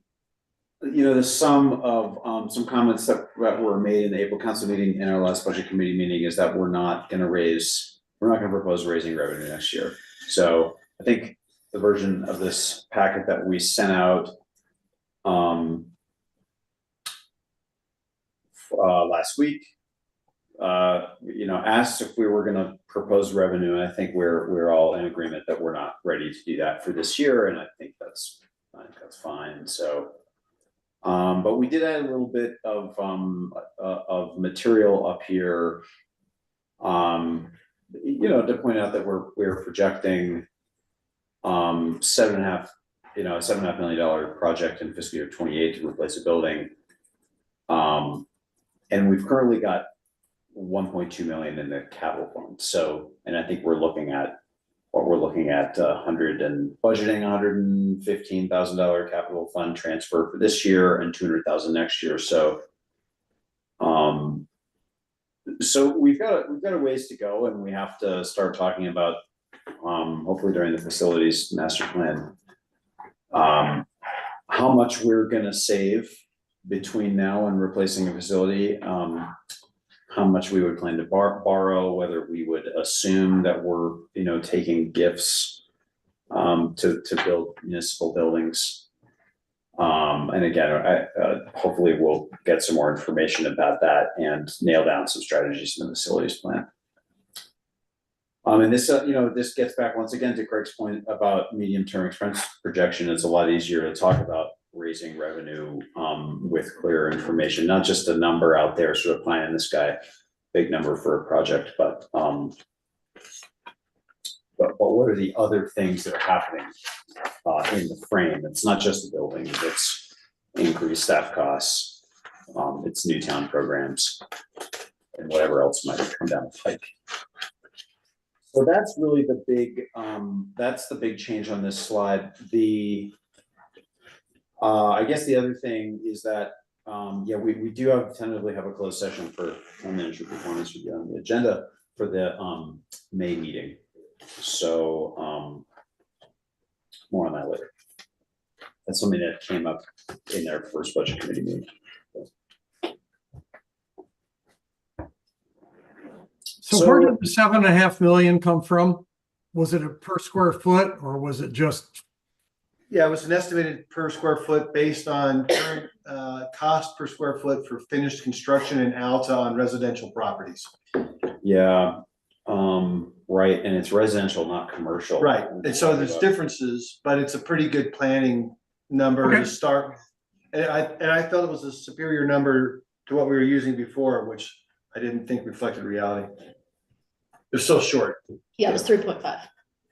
you know, the sum of some comments that were made in the April council meeting and our last budget committee meeting is that we're not gonna propose raising revenue next year. So I think the version of this packet that we sent out last week, you know, asked if we were gonna propose revenue, and I think we're all in agreement that we're not ready to do that for this year, and I think that's fine, so. But we did add a little bit of material up here. You know, to point out that we're projecting $7.5 million project in fiscal year 28 to replace a building. And we've currently got 1.2 million in the capital fund. So, and I think we're looking at budgeting $115,000 capital fund transfer for this year and 200,000 next year. So, so we've got a ways to go, and we have to start talking about, hopefully during the facilities master plan, how much we're gonna save between now and replacing a facility, how much we would plan to borrow, whether we would assume that we're, you know, taking gifts to build municipal buildings. And again, hopefully we'll get some more information about that and nail down some strategies in the facilities plan. And this, you know, this gets back once again to Craig's point about medium-term expense projection. It's a lot easier to talk about raising revenue with clear information, not just a number out there, sort of pie in the sky, big number for a project, but what are the other things that are happening in the frame? It's not just the building, it's increased staff costs, it's new town programs, and whatever else might come down the pike. So that's really the big, that's the big change on this slide. I guess the other thing is that, yeah, we do tentatively have a closed session for town manager performance review on the agenda for the May meeting. So more on that later. That's something that came up in their first budget committee meeting. So where did the 7.5 million come from? Was it a per square foot, or was it just? Yeah, it was an estimated per square foot based on current cost per square foot for finished construction in Alta on residential properties. Yeah, Right, and it's residential, not commercial. Right, and so there's differences, but it's a pretty good planning number to Okay. start. With. And I felt it was a superior number to what we were using before, which I didn't think reflected reality. It was so short. Yeah, it was 3.5.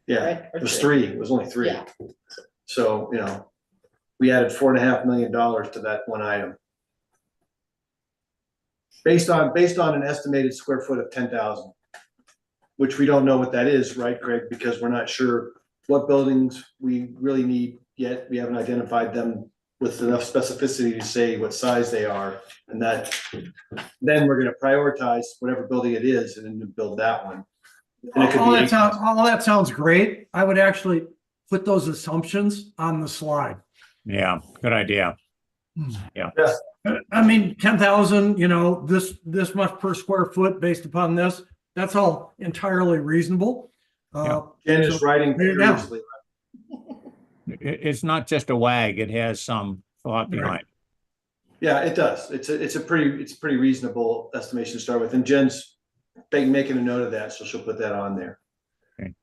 Yeah, Right, or it was three. three, it was only three. Yeah. So, you know, we added $4.5 million to that one item. Based on an estimated square foot of 10,000. Which we don't know what that is, right, Craig? Because we're not sure what buildings we really need yet. We haven't identified them with enough specificity to say what size they are. And that, then we're gonna prioritize whatever building it is and then build that one. And it could All be all that sounds great. I would actually put those assumptions on the slide. Yeah, good idea. I mean, 10,000, you know, this much per square foot based upon this, that's all entirely reasonable. Jen is writing There you go. furiously. It's not just a wag, it has some thought behind. Yeah, it does. It's a pretty reasonable estimation to start with. And Jen's making a note of that, so she'll put that on there. Okay.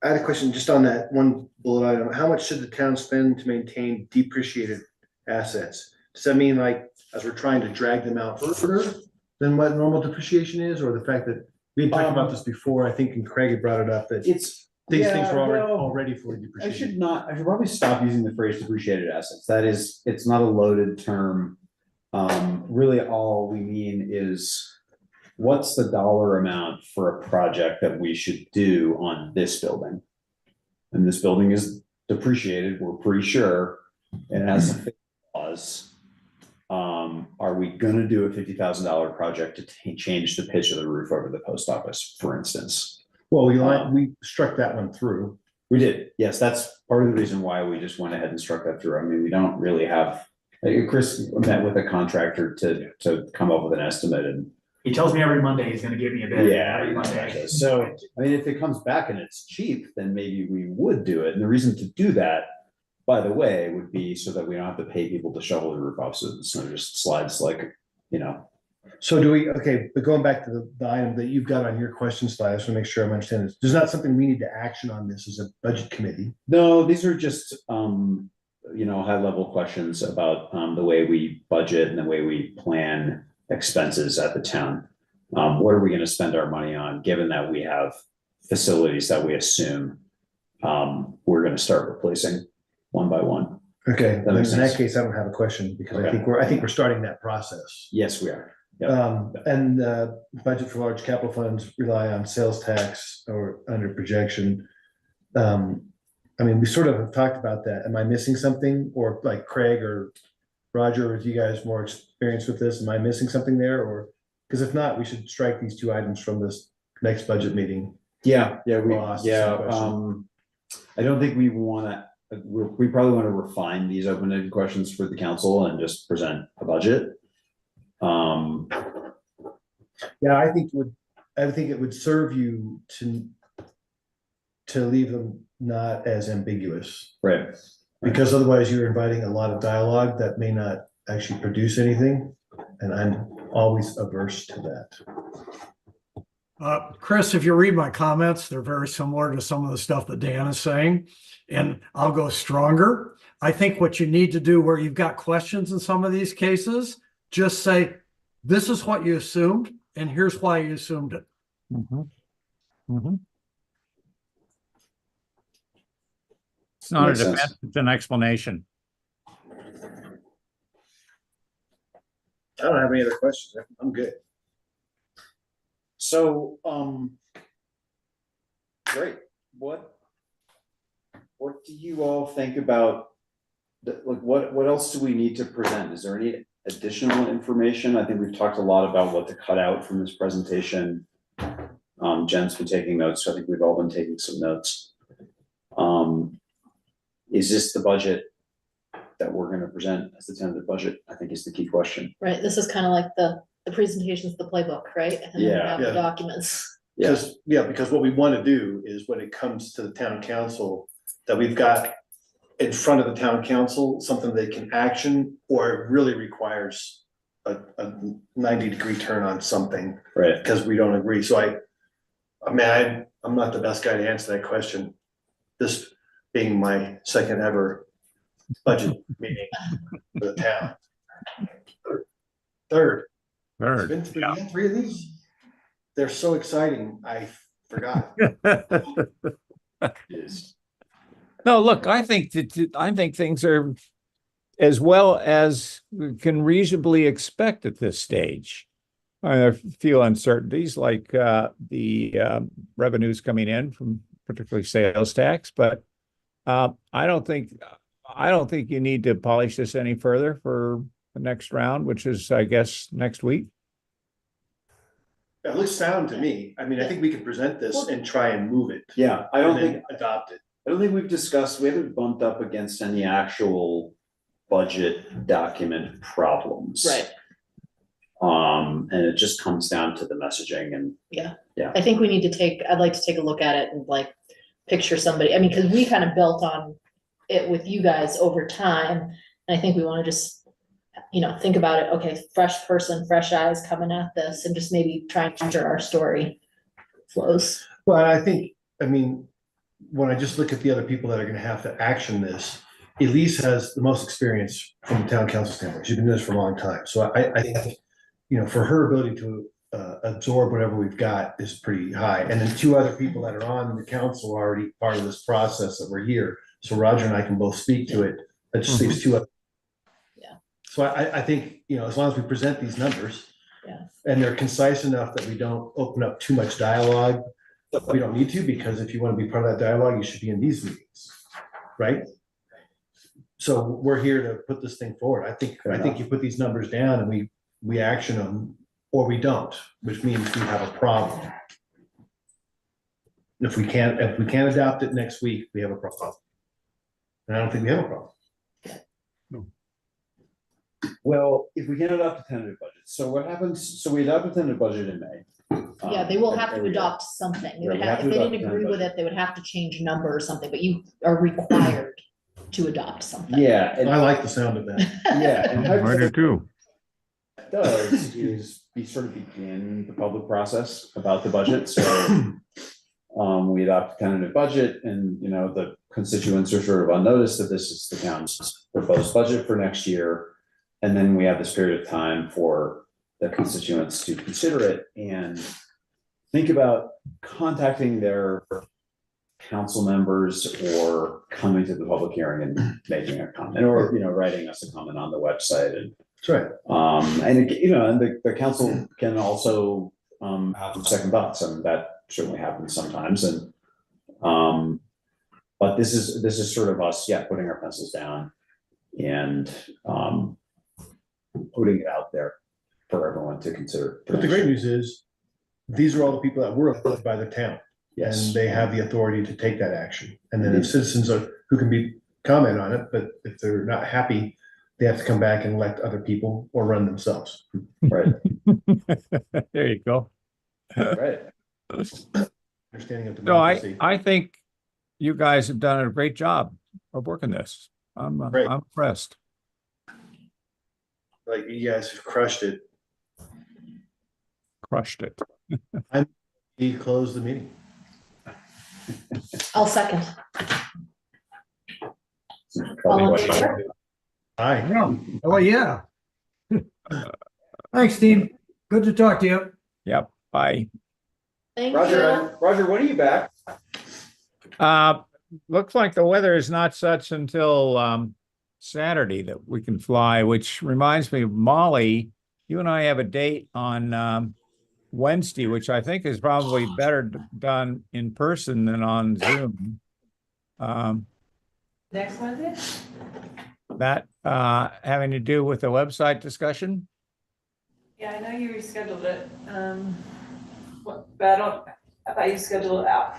I had a question just on that one bullet item. How much should the town spend to maintain depreciated assets? Does that mean like, as we're trying to drag them out further than what normal depreciation is, or the fact that we had talked about this before, I think, and Craig had brought it up, that It's. these yeah, things were well, already fully I should depreciated? not, I should probably stop using the phrase depreciated assets. That is, it's not a loaded term. Really all we mean is what's the dollar amount for a project that we should do on this building? And this building is depreciated, we're pretty sure, and it has a fixed clause. Are we gonna do a $50,000 project to change the pitch of the roof over the post office, for instance? Well, we struck that one through. We did, yes, that's part of the reason why we just went ahead and struck that through. I mean, we don't really have, Chris met with a contractor to come up with an estimate and. He tells me every Monday he's gonna give me a bid. Yeah, Every you know, Monday. so, I mean, if it comes back and it's cheap, then maybe we would do it. And the reason to do that, by the way, would be so that we don't have to pay people to shovel the roof off, so the snow just slides like, you know. So do we, okay, but going back to the item that you've got on your question slide, I just want to make sure I'm understanding this. There's not something we need to action on this as a budget committee. No, these are just, you know, high level questions about, the way we budget and the way we plan expenses at the town. What are we gonna spend our money on, given that we have facilities that we assume, we're gonna start replacing one by one? Okay, That then in makes that sense. case, I don't have a question because I Okay. think we're starting that process. Yes, we are. Yep. And budget for large capital funds rely on sales tax or under projection. I mean, we sort of have talked about that. Am I missing something? Or like Craig or Roger, with you guys more experience with this, am I missing something there? Or, because if not, we should strike these two items from this next budget meeting. Yeah, I'll ask the same question. I don't think we wanna, we probably wanna refine these open-ended questions for the council and just present a budget. Yeah, I think it would serve you to leave them not as ambiguous, Right. because otherwise you're inviting a lot of dialogue that may not actually produce anything, and I'm always averse to that. Chris, if you read my comments, they're very similar to some of the stuff that Dan is saying, and I'll go stronger. I think what you need to do where you've got questions in some of these cases, just say, this is what you assumed, and here's why you assumed it. Mhm. Mhm. It's not a Makes sense. defense, it's an explanation. I don't have any other questions. I'm good. So, great, what do you all think about, like, what else do we need to present? Is there any additional information? I think we've talked a lot about what to cut out from this presentation. Jen's been taking notes, so I think we've all been taking some notes. Is this the budget that we're gonna present as the tentative budget? I think is the key question. Right, this is kind of like the presentations, the playbook, right? And then we Yeah. have the Yeah. documents. Because what we want to do is when it comes to the town council, that we've got in front of the town council, something they can action, or it really requires a 90-degree turn on something Right. because we don't agree. So I'm not the best guy to answer that question. This being my second ever budget meeting for the town. Third. It's been three, Yeah. you had 3 of these? They're so exciting, I forgot. Is. No, look, I think things are as well as we can reasonably expect at this stage. There are a few uncertainties like the revenues coming in from particularly sales tax, but I don't think you need to polish this any further for the next round, which is, I guess, next week. It looks sound to me. I mean, I think we can present this and try and move it. Yeah, I don't and then think, adopt it. I don't think we haven't bumped up against any actual budget document problems. Right. And it just comes down to the messaging and. Yeah. Yeah. I think we need to I'd like to take a look at it and like picture somebody, I mean, because we kind of built on it with you guys over time. And I think we want to just, think about it, okay, fresh person, fresh eyes coming at this and just maybe try and ensure our story flows. Well, I think, when I just look at the other people that are gonna have to action this, Elise has the most experience from the town council standpoint. She's been doing this for a long time. So I think, for her ability to absorb whatever we've got is pretty high. And then 2 other people that are on the council are already part of this process that we're here. So Roger and I can both speak to it. That just leaves 2 other. Yeah. So I think, as long as we present these numbers. Yeah. And they're concise enough that we don't open up too much dialogue. We don't need to, because if you want to be part of that dialogue, you should be in these meetings, right? So we're here to put this thing forward. I think you put these numbers down and we action them, or we don't, which means we have a problem. If we can't adopt it next week, we have a problem. And I don't think we have a problem. Well, if we can adopt a tentative budget, so what happens, so we adopt a tentative budget in May. Yeah, they will have to and we- adopt something. They Yeah, would we have, have if to they adopt didn't the agree with budget. it, they would have to change a number or something, but you are required to adopt something. Yeah, and, I like the sound of that. yeah, and I do too. it does is we sort of begin the public process about the budget, so. We adopt a tentative budget and, the constituents are sort of on notice that this is the town's proposed budget for next year. And then we have this period of time for the constituents to consider it and think about contacting their council members or coming to the public hearing and making a comment, or, writing us a comment on the website. And That's right. and the council can also have second thoughts, and that certainly happens sometimes. And but this is sort of us, putting our pencils down and putting it out there for everyone to consider. But the great news is, these are all the people that were elected by the town. Yes. And they have the authority to take that action. And then if citizens who can comment on it, but if they're not happy, they have to come back and elect other people or run themselves. Right. There you go. Right. Understanding of No, democracy. I think you guys have done a great job of working this. I'm Great. impressed. Like, you guys have crushed it. Crushed it. You close the meeting. I'll second. Probably All in question. favor? Aye. Yeah. Oh, yeah. Thanks, Steve. Good to talk to you. Yep. Bye. Thank you. Roger, when are you back? Looks like the weather is not such until Saturday that we can fly, which reminds me of Molly. You and I have a date on Wednesday, which I think is probably better done in person than on Zoom. Next Wednesday? That having to do with the website discussion. Yeah, I know you rescheduled it, but I thought you scheduled it out.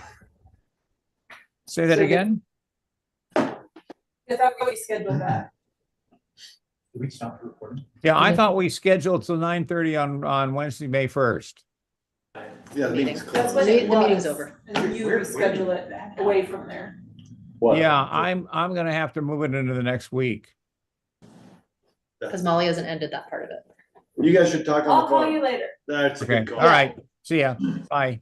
Say that So- again? I thought we scheduled that. Did we stop recording? Yeah, I thought we scheduled till 9:30 on Wednesday, May 1st. Yeah, the meeting's That's closed. when it The meeting's was, over. and then you reschedule it away from there. What? Yeah, I'm gonna have to move it into the next week. Because Molly hasn't ended that part of it. You guys should talk on I'll the call phone. you later. That's a Okay, good call. all right. See ya. Bye.